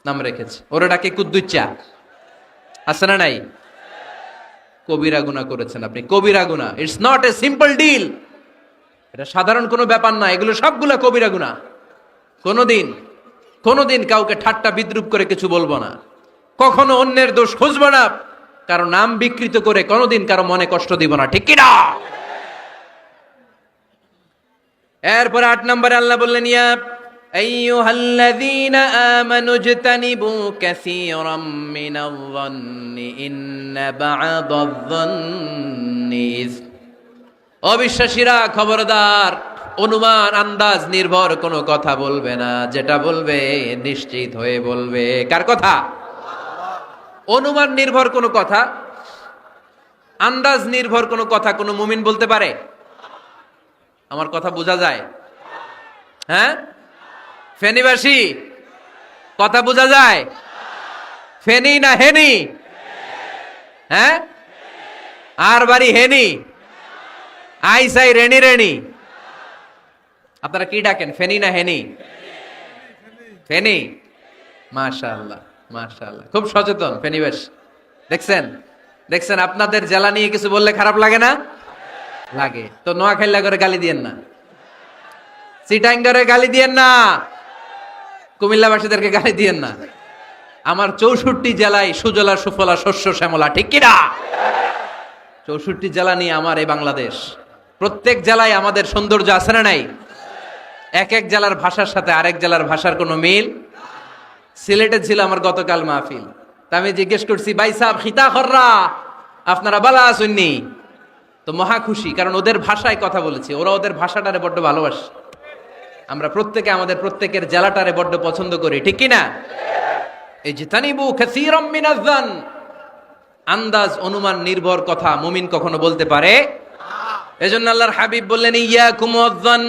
Speaker 1: নাম রেখেছে, ওরে ডাকে কুদ্দুচ্চা। আছে না নাই? কবিরা গুনাহ করেছেন আপনি, কবিরা গুনাহ। It's not a simple deal, এটা সাধারণ কোনো ব্যাপার না, এগুলো সবগুলা কবিরা গুনাহ। কোনোদিন কাউকে ঠাট্টা বিদ্রুপ করে কিছু বলবো না, কখনো অন্যের দোষ খুঁজবো না, কারো নাম বিকৃত করে কোনোদিন কারো মনে কষ্ট দিব না, ঠিক কিনা? এরপরে 8 নম্বরে আল্লাহ বললেন, ইয়া আইয়ুহাল্লাযীনা আমানু ইজতানিবু কাসীরাম মিনায-যন্নি ইন্না বা'দায-যন্নি ইসম। অবিশ্বাসীরা খবরদার, অনুমান আন্দাজ নির্ভর কোনো কথা বলবে না, যেটা বলবে নিশ্চিত হয়ে বলবে। কার কথা? অনুমান নির্ভর কোনো কথা, আন্দাজ নির্ভর কোনো কথা কোনো মুমিন বলতে পারে? আমার কথা বোঝা যায়? হ্যাঁ ফেনীবাসী, কথা বোঝা যায়? ফেনী না হেনি? হ্যাঁ আর বাড়ি হেনি, আইসাই রেনি। আপনারা কি ডাকেন, ফেনী না হেনি? ফেনী। মাশাআল্লাহ মাশাআল্লাহ, খুব সচেতন ফেনীবাসী। দেখছেন আপনাদের জেলা নিয়ে কিছু বললে খারাপ লাগে না? লাগে। তো নোয়াখালী করে গালি দিয়েন না, চিটাঙ্গারে গালি দিয়েন না, কুমিল্লাবাসীদেরকে গালি দিয়েন না। আমার 64 জেলায় সুজলা সুফলা শস্য শ্যামলা, ঠিক কিনা? 64 জেলা নিয়ে আমার এই বাংলাদেশ। প্রত্যেক জেলায় আমাদের সৌন্দর্য আছে না নাই? এক এক জেলার ভাষার সাথে আরেক জেলার ভাষার কোনো মিল। সিলেটে ছিল আমার গতকাল মাহফিল, তা আমি জিজ্ঞেস করছি, ভাই সাহেব খিতা খররা, আপনারা বালা আসুননি? তো মহা খুশি, কারণ ওদের ভাষায় কথা বলেছি, ওরা ওদের ভাষাটারে বড্ড ভালোবাসে। আমরা প্রত্যেকে আমাদের প্রত্যেকের জেলাটারে বড্ড পছন্দ করি, ঠিক কিনা? এই যে তানিবু কাসীরাম মিনায-যন, আন্দাজ অনুমান নির্ভর কথা মুমিন কখনো বলতে পারে? এজন্য আল্লাহর হাবিব বললেন, ইয়াকুম ওয়ায-যন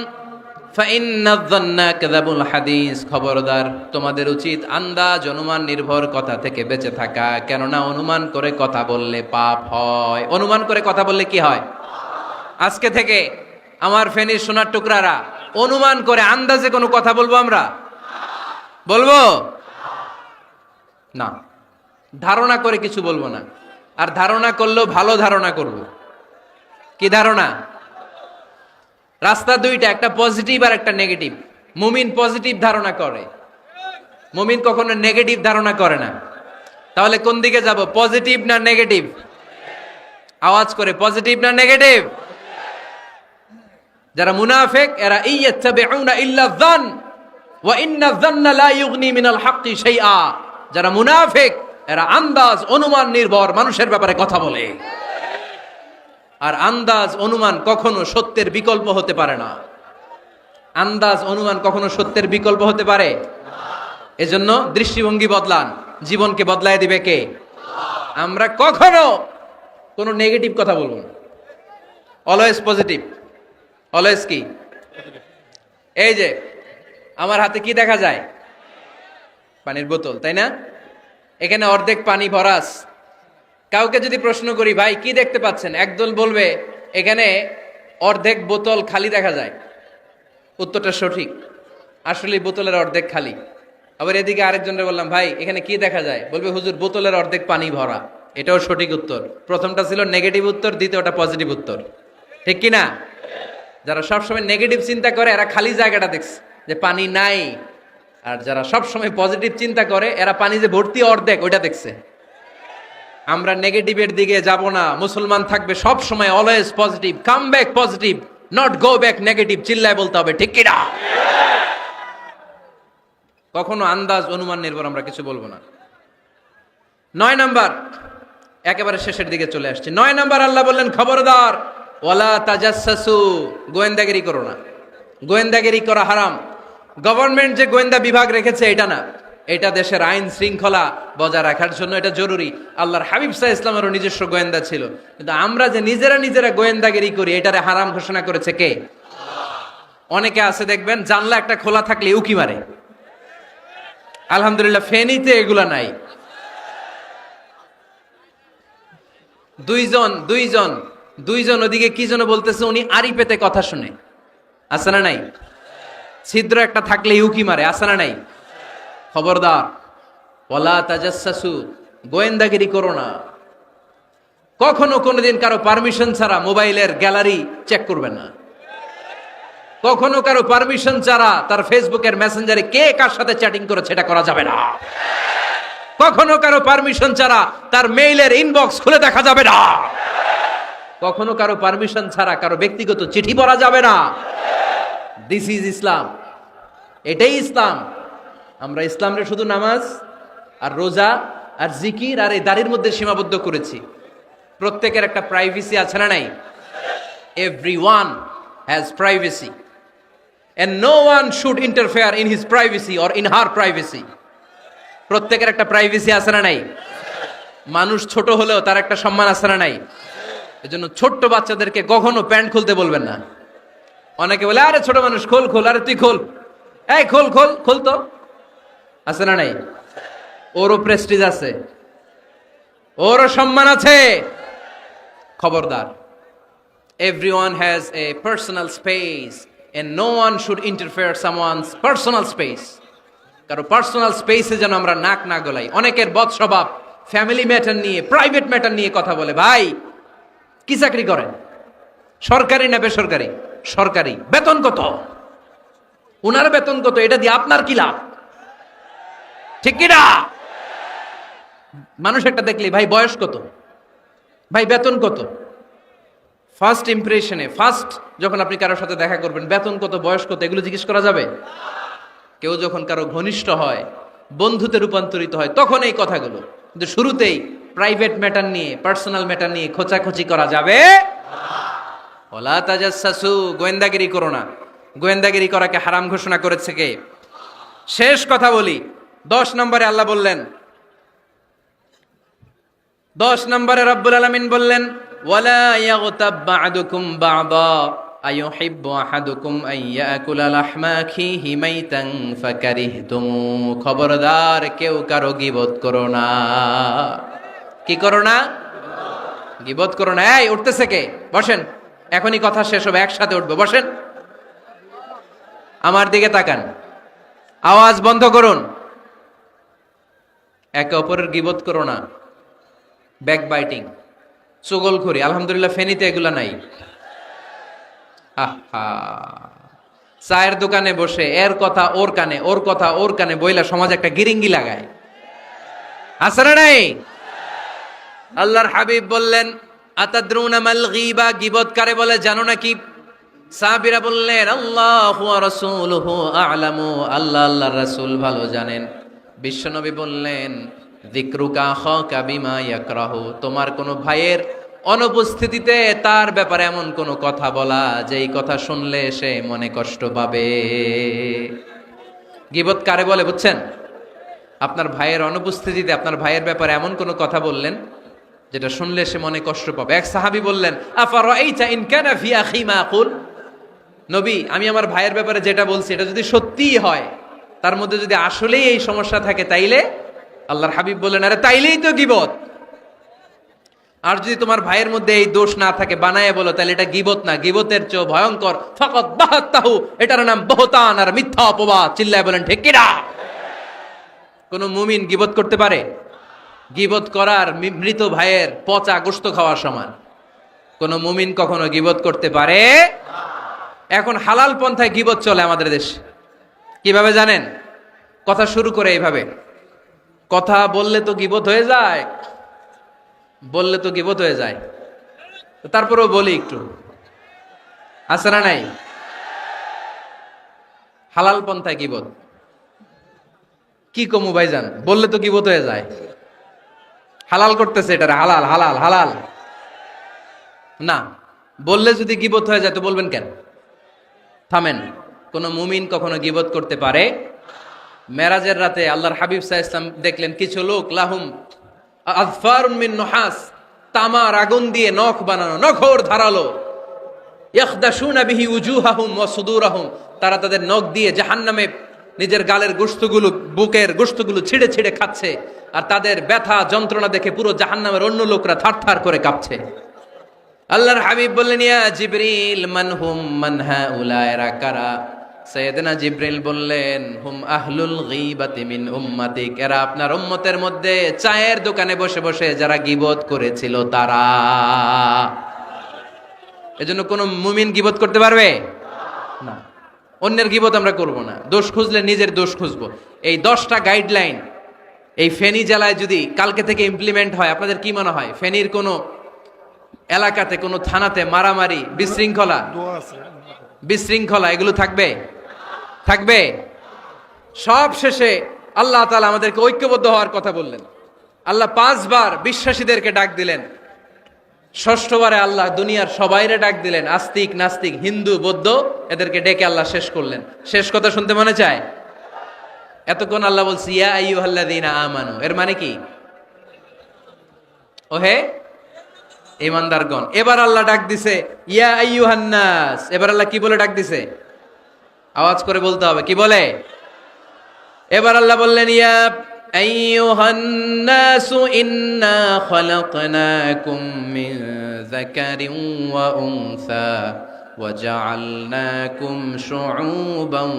Speaker 1: ফাইন্নায-যন্না কাযাবুল হাদিস। খবরদার, তোমাদের উচিত আন্দাজ অনুমান নির্ভর কথা থেকে বেঁচে থাকা, কেননা অনুমান করে কথা বললে পাপ হয়। অনুমান করে কথা বললে কি হয়? আজকে থেকে আমার ফেনীর সোনার টুকরারা, অনুমান করে আন্দাজে কোনো কথা বলবো আমরা? বলবো না। ধারণা করে কিছু বলবো না, আর ধারণা করলেও ভালো ধারণা করব। কি ধারণা? রাস্তা দুইটা, একটা পজিটিভ আর একটা নেগেটিভ। মুমিন পজিটিভ ধারণা করে, মুমিন কখনো নেগেটিভ ধারণা করে না। তাহলে কোন দিকে যাব, পজিটিভ না নেগেটিভ? আওয়াজ করে, পজিটিভ না নেগেটিভ? যারা মুনাফিক এরা ইয়াত্তাবিউনা ইল্লা যন ওয়া ইন্না যন্না লা ইউগনি মিনাল হাক্কি শাইআ। যারা মুনাফিক এরা আন্দাজ অনুমান নির্ভর মানুষের ব্যাপারে কথা বলে, আর আন্দাজ অনুমান কখনো সত্যের বিকল্প হতে পারে না। আন্দাজ অনুমান কখনো সত্যের বিকল্প হতে পারে? এজন্য দৃষ্টিভঙ্গি বদলান, জীবনকে বদলায় দিবে কে? আমরা কখনো কোনো নেগেটিভ কথা বলবো না, অলওয়েজ পজিটিভ। অলওয়েজ কি? এই যে আমার হাতে কি দেখা যায়? পানির বোতল, তাই না? এখানে অর্ধেক পানি ভরাস। কাউকে যদি প্রশ্ন করি, ভাই কি দেখতে পাচ্ছেন, একদল বলবে এখানে অর্ধেক বোতল খালি দেখা যায়। উত্তরটা সঠিক, আসলে বোতলের অর্ধেক খালি। আবার এদিকে আরেকজনকে বললাম, ভাই এখানে কি দেখা যায়, বলবে হুজুর বোতলের অর্ধেক পানি ভরা। এটাও সঠিক উত্তর। প্রথমটা ছিল নেগেটিভ উত্তর, দ্বিতীয়টা পজিটিভ উত্তর, ঠিক কিনা? যারা সবসময় নেগেটিভ চিন্তা করে এরা খালি জায়গাটা দেখছে যে পানি নাই, আর যারা সবসময় পজিটিভ চিন্তা করে এরা পানি যে ভর্তি অর্ধেক ওইটা দেখছে। আমরা নেগেটিভের দিকে যাব না, মুসলমান থাকবে সব সময় always positive. Come back positive, not go back negative. চিল্লায় বলতে হবে, ঠিক কিনা? কখনো আন্দাজ অনুমান নির্ভর আমরা কিছু বলবো না। 9 নাম্বার, একেবারে শেষের দিকে চলে আসছে। 9 নাম্বার আল্লাহ বললেন, খবরদার, ওয়ালা তাজাসসু, গোয়েন্দাগিরি করো না। গোয়েন্দাগিরি করা হারাম। গভর্নমেন্ট যে গোয়েন্দা বিভাগ রেখেছে এটা না, এটা দেশের আইন শৃঙ্খলা বজায় রাখার জন্য এটা জরুরি। আল্লাহর হাবিব সাল্লাল্লাহু আলাইহি ওয়াসাল্লামেরও নিজস্ব গোয়েন্দা ছিল, কিন্তু আমরা যে নিজেরা গোয়েন্দাগিরি করি এটারে হারাম ঘোষণা করেছে কে? অনেকে আছে দেখবেন জানলা একটা খোলা থাকলে উকি মারে। আলহামদুলিল্লাহ ফেনীতে এগুলা নাই। দুইজন ওদিকে কি যেন বলতেছে, উনি আড়ি পেতে কথা শুনে, আছে না নাই? ছিদ্র একটা থাকলে উকি মারে, আছে না নাই? খবরদার, ওয়ালা তাজাসসু, গোয়েন্দাগিরি করো না। কখনো কোনোদিন কারো পারমিশন ছাড়া মোবাইলের গ্যালারি চেক করবেন না। কখনো কারো পারমিশন ছাড়া তার ফেসবুকের মেসেঞ্জারে কে কার সাথে চ্যাটিং করেছে এটা করা যাবে না। কখনো কারো পারমিশন ছাড়া তার মেইলের ইনবক্স খুলে দেখা যাবে না। কখনো কারো পারমিশন ছাড়া কারো ব্যক্তিগত চিঠি পড়া যাবে না। দিস ইজ ইসলাম, এটাই ইসলাম। আমরা ইসলামরে শুধু নামাজ আর রোজা আর জিকির আর এই দাড়ির মধ্যে সীমাবদ্ধ করেছি। প্রত্যেকের একটা প্রাইভেসি আছে না নাই? Everyone has privacy and no one should interfere in his privacy or in her privacy. প্রত্যেকের একটা প্রাইভেসি আছে না নাই? মানুষ ছোট হলেও তার একটা সম্মান আছে না নাই? এজন্য ছোট্ট বাচ্চাদেরকে কখনো প্যান্ট খুলতে বলবেন না। অনেকে বলে, আরে ছোট মানুষ, খোল খোল, আরে তুই খোল, এই খোল খোল খোল, তো আছে না নাই? ওরও প্রেস্টিজ আছে, ওরও সম্মান আছে। খবরদার, everyone has a personal space and no one should interfere someone's personal space. কারো পার্সোনাল স্পেসে যেন আমরা নাক না গলাই। অনেকের বদ স্বভাব ফ্যামিলি ম্যাটার নিয়ে, প্রাইভেট ম্যাটার নিয়ে কথা বলে। ভাই, কি চাকরি করেন? সরকারি না বেসরকারি? সরকারি। বেতন কত? উনার বেতন কত? এটা দিয়ে আপনার কি লাভ? ঠিক কি না? মানুষ একটা দেখলে, ভাই বয়স কত, ভাই বেতন কত? ফার্স্ট ইমপ্রেশনে, ফার্স্ট যখন আপনি কারোর সাথে দেখা করবেন, বেতন কত, বয়স কত, এগুলো জিজ্ঞেস করা যাবে? কেউ যখন কারো ঘনিষ্ঠ হয়, বন্ধুতে রূপান্তরিত হয়, তখন এই কথাগুলো। কিন্তু শুরুতেই প্রাইভেট ম্যাটার নিয়ে, পার্সোনাল ম্যাটার নিয়ে খোঁচাখুচি করা যাবে। ওয়ালা তাজাসসু, গোয়েন্দাগিরি করো না। গোয়েন্দাগিরি করাকে হারাম ঘোষণা করেছে কে? শেষ কথা বলি, 10 নম্বরে আল্লাহ বললেন, 10 নম্বরে রব্বুল আলামিন বললেন, ওয়ালা ইয়াগতাব বা'দুকুম বা'দা আইয়ুহিব্বু আহাদুকুম আন ইয়াকুলা লাহমা আখিহি মাইতান ফাকারিহতুমু। খবরদার, কেউ কারো গীবত করো না। কি করো না? গীবত করো না। এই উঠতেছে কে? বসেন, এখনই কথা শেষ হবে, একসাথে উঠবো। বসেন, আমার দিকে তাকান, আওয়াজ বন্ধ করুন। একে অপরের গীবত করো না। ব্যাকবাইটিং, চুগলখড়ি, আলহামদুলিল্লাহ ফেনীতে এগুলা নাই। আহা, চায়ের দোকানে বসে এর কথা ওর কানে, ওর কথা ওর কানে বইলা সমাজ একটা গিরিঙ্গি লাগায়, আছে না নাই? আল্লাহর হাবিব বললেন, আতাদরুনা মাল গীবা, গীবত কারে বলে জানো নাকি? সাহাবীরা বললেন, আল্লাহু ওয়া রাসূলুহু আ'লামু, আল্লাহ আল্লাহর রাসূল ভালো জানেন। বিশ্বনবী বললেন, যিকরুকা আখাকা বিমা ইয়াকরাহু, তোমার কোনো ভাইয়ের অনুপস্থিতিতে তার ব্যাপারে এমন কোনো কথা বলা যেই কথা শুনলে সে মনে কষ্ট পাবে। গীবত কারে বলে বুঝছেন? আপনার ভাইয়ের অনুপস্থিতিতে আপনার ভাইয়ের ব্যাপারে এমন কোনো কথা বললেন যেটা শুনলে সে মনে কষ্ট পাবে। এক সাহাবী বললেন, আফারাইতা ইন কানা ফি আখি মা আকুল, নবী, আমি আমার ভাইয়ের ব্যাপারে যেটা বলছি এটা যদি সত্যিই হয়, তার মধ্যে যদি আসলেই এই সমস্যা থাকে, তাইলে? আল্লাহর হাবিব বললেন, আরে তাইলেই তো গীবত। আর যদি তোমার ভাইয়ের মধ্যে এই দোষ না থাকে, বানায় বলো, তাহলে এটা গীবত না, গীবতের চেয়ে ভয়ঙ্কর। ফাকাদ বাহাত্তাহু, এটার নাম বহতান আর মিথ্যা অপবাদ। চিল্লায় বলেন ঠিক কি না? কোন মুমিন গীবত করতে পারে? গীবত করার মৃত ভাইয়ের পচা গোশত খাওয়ার সমান। কোন মুমিন কখনো গীবত করতে পারে? এখন হালাল পন্থায় গীবত চলে আমাদের দেশে। কিভাবে জানেন? কথা শুরু করে এইভাবে, কথা বললে তো গীবত হয়ে যায়, বললে তো গীবত হয়ে যায়, তারপরেও বলি একটু, আছে না নাই? হালাল পন্থায় গীবত। কি কমু ভাইজান, বললে তো গিবত হয়ে যায়। হালাল করতেছে এটা, হালাল হালাল হালাল না, বললে যদি গিবত হয়ে যায় তো বলবেন কেন? থামেন। কোন মুমিন কখনো গিবত করতে পারে? মেরাজের রাতে আল্লাহর হাবিব সাল্লাল্লাহু আলাইহি ওয়াসাল্লাম দেখলেন কিছু লোক লাহুম আযফারুন মিন নুহাস, তামার আগুন দিয়ে নখ বানানো, নখর ধারালো, ইয়াখদাশুনা বিহি উজুহাহুম ওয়া সুদুরাহুম, তারা তাদের নখ দিয়ে জাহান্নামে নিজের গালের গোশতগুলো, বুকের গোশতগুলো ছিঁড়ে ছিঁড়ে খাচ্ছে, আর তাদের ব্যথা যন্ত্রণা দেখে পুরো জাহান্নামের অন্য লোকরা থারথার করে কাঁপছে। আল্লাহর হাবিব বললেন, ইয়া জিবরিল মান হুম মান হাউলা, এরা কারা? সাইয়েদনা জিবরিল বললেন, হুম আহলুল গীবাতি মিন উম্মাতিক, এরা আপনার উম্মতের মধ্যে চায়ের দোকানে বসে বসে যারা গীবত করেছিল তারা। এজন্য কোন মুমিন গীবত করতে পারবে না। অন্যের গীবত আমরা করব না, দোষ খুঁজলে নিজের দোষ খুঁজবো। এই 10টা গাইডলাইন এই ফেনী জেলায় যদি কালকে থেকে ইমপ্লিমেন্ট হয়, আপনাদের কি মনে হয় ফেনীর কোনো এলাকাতে, কোনো থানাতে মারামারি, বিশৃঙ্খলা এগুলো থাকবে? থাকবে? সব শেষে আল্লাহ তাআলা আমাদেরকে ঐক্যবদ্ধ হওয়ার কথা বললেন। আল্লাহ 5 বার বিশ্বাসীদেরকে ডাক দিলেন, 6ষ্ঠবারে আল্লাহ দুনিয়ার সবাইরে ডাক দিলেন, আস্তিক নাস্তিক হিন্দু বৌদ্ধ এদেরকে ডেকে আল্লাহ শেষ করলেন। শেষ কথা শুনতে মনে চায়? এতক্ষণ আল্লাহ বলছি ইয়া আইয়ুহাল্লাযীনা আমানু, এর মানে কি? ওহে ঈমানদারগণ। এবার আল্লাহ ডাক দিছে ইয়া আইয়ুহান নাস। এবার আল্লাহ কি বলে ডাক দিছে? আওয়াজ করে বলতে হবে, কি বলে? এবার আল্লাহ বললেন, ইয়া আইয়ুহান নাস ইন্না খালাকনাকুম মিন যাকারিন ওয়া উনসা ওয়া জাআলনাকুম শুউবান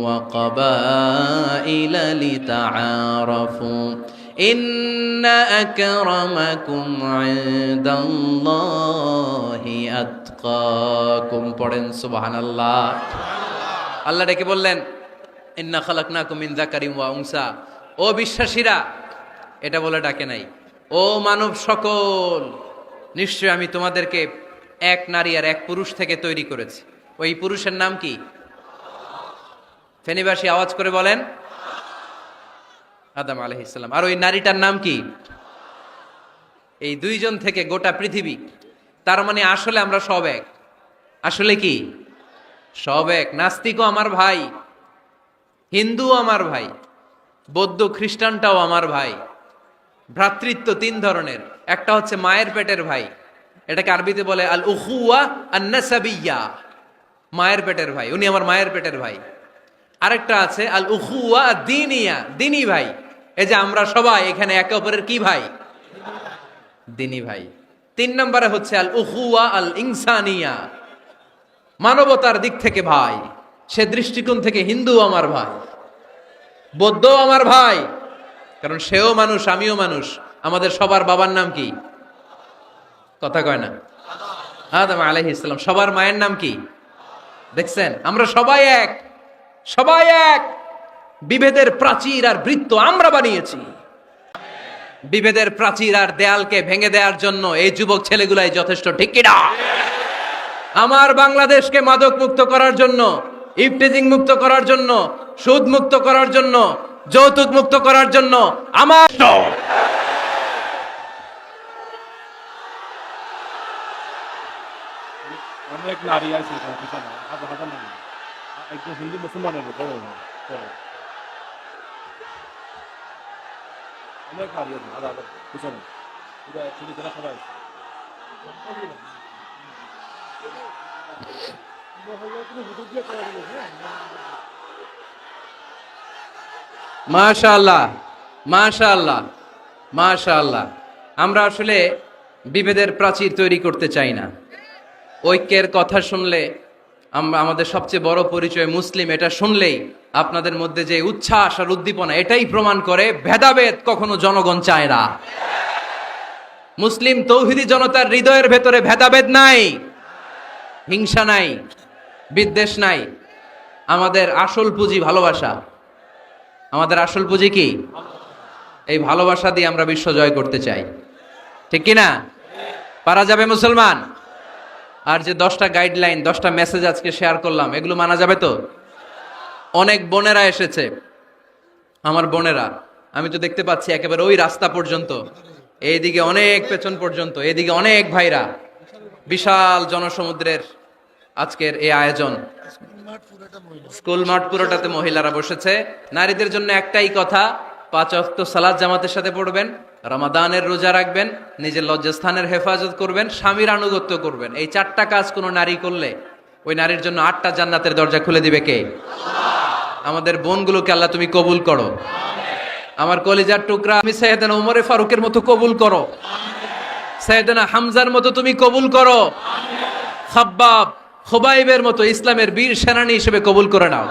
Speaker 1: ওয়া ক্বাবাইলা লিতাআরাফু ইন্না আকরামাকুম ইনদাল্লাহি আতকাকুম। পড়েন সুবহানাল্লাহ। আল্লাহ ডেকে বললেন, ইন্না খালাকনাকুম মিন যাকারিন ওয়া উনসা, ও বিশ্বাসীরা, এটা বলে ডাকে নাই, ও মানব সকল, নিশ্চয় আমি তোমাদেরকে এক নারী আর এক পুরুষ থেকে তৈরি করেছি। ওই পুরুষের নাম কি? ফেনীবাসী আওয়াজ করে বলেন, আদম আলাইহিস সালাম। আর ওই নারীটার নাম কি? এই দুইজন থেকে গোটা পৃথিবী। তার মানে আসলে আমরা সব এক। আসলে কি? সব এক। নাস্তিকও আমার ভাই, হিন্দুও আমার ভাই, বৌদ্ধ খ্রিস্টানটাও আমার ভাই। ভ্রাতৃত্ব 3 ধরনের। একটা হচ্ছে মায়ের পেটের ভাই, এটাকে আরবিতে বলে আল উখুয়া আন নাসাবিয়্যা, মায়ের পেটের ভাই, উনি আমার মায়ের পেটের ভাই। আরেকটা আছে আল উখুয়া দ্বীনিয়া, দ্বীনি ভাই। এই যে আমরা সবাই এখানে একে অপরের কি ভাই? দ্বীনি ভাই। 3 নম্বরে হচ্ছে আল উখুয়া আল ইনসানিয়া, মানবতার দিক থেকে ভাই। সে দৃষ্টিকোণ থেকে হিন্দু আমার ভাই, বৌদ্ধ আমার ভাই, কারণ সেও মানুষ আমিও মানুষ। আমাদের সবার বাবার নাম কি? কথা কয় না? আদম আলাইহিস সালাম। সবার মায়ের নাম কি? দেখছেন, আমরা সবাই এক, সবাই এক। বিভেদের প্রাচীর আর বৃত্ত আমরা বানিয়েছি। বিভেদের প্রাচীর আর দেয়ালকে ভেঙে দেওয়ার জন্য এই যুবক ছেলেগুলাই যথেষ্ট, ঠিক কি না? আমার বাংলাদেশকে মাদক মুক্ত করার জন্য, ইফটিজিং মুক্ত করার জন্য, সুদ মুক্ত করার জন্য, যৌতুক মুক্ত করার জন্য আমার
Speaker 3: অনেক নারী আছে পিছনে, হাজার হাজার নারী, একজন হিন্দু মুসলমানের অনেক নারী আছে, হাজার হাজার পিছনে, পুরো ছেলে ছেলে সবাই আছে।
Speaker 1: মাশাআল্লাহ, মাশাআল্লাহ, মাশাআল্লাহ। আমরা আসলে বিভেদের প্রাচীর তৈরি করতে চাই না। ঐক্যের কথা শুনলে আমরা, আমাদের সবচেয়ে বড় পরিচয় মুসলিম, এটা শুনলেই আপনাদের মধ্যে যে উচ্ছ্বাস আর উদ্দীপনা, এটাই প্রমাণ করে ভেদাভেদ কখনো জনগণ চায় না। মুসলিম তৌহিদি জনতার হৃদয়ের ভেতরে ভেদাভেদ নাই, হিংসা নাই, বিদ্বেষ নাই। আমাদের আসল পুঁজি ভালোবাসা। আমাদের আসল পুঁজি কি? এই ভালোবাসা দিয়ে আমরা বিশ্ব জয় করতে চাই, ঠিক কি না? পারা যাবে মুসলমান? আর যে 10টা গাইডলাইন, 10টা মেসেজ আজকে শেয়ার করলাম, এগুলো মানা যাবে তো? অনেক বোনেরা এসেছে, আমার বোনেরা, আমি তো দেখতে পাচ্ছি একেবারে ওই রাস্তা পর্যন্ত, এইদিকে অনেক পেছন পর্যন্ত, এইদিকে অনেক ভাইরা, বিশাল জনসমুদ্রের আজকের এই আয়োজন। স্কুল মাঠ পুরোটাতে মহিলারা বসেছে। নারীদের জন্য একটাই কথা, 5 ওয়াক্ত সালাত জামাতের সাথে পড়বেন, রমাদানের রোজা রাখবেন, নিজের লজ্জাস্থানের হেফাজত করবেন, স্বামীর আনুগত্য করবেন। এই 4টা কাজ কোনো নারী করলে ওই নারীর জন্য 8টা জান্নাতের দরজা খুলে দিবে কে? আমাদের বোনগুলোকে আল্লাহ তুমি কবুল করো। আমার কলিজার টুকরা, আমি সাইয়েদনা উমরে ফারুকের মতো কবুল করো, সাইয়েদনা হামজার মতো তুমি কবুল করো, খাব্বাব খুবাইবের মতো ইসলামের বীর সেনানী হিসেবে কবুল করে নাও।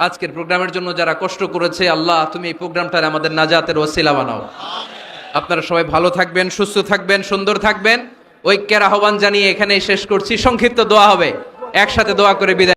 Speaker 1: আজকের প্রোগ্রামের জন্য যারা কষ্ট করেছে, আল্লাহ তুমি এই প্রোগ্রামটার আমাদের নাজাতের ওসিলা বানাও। আপনারা সবাই ভালো থাকবেন, সুস্থ থাকবেন, সুন্দর থাকবেন। ঐক্যের আহ্বান জানিয়ে এখানেই শেষ করছি। সংক্ষিপ্ত দোয়া হবে, একসাথে দোয়া করে বিদায়।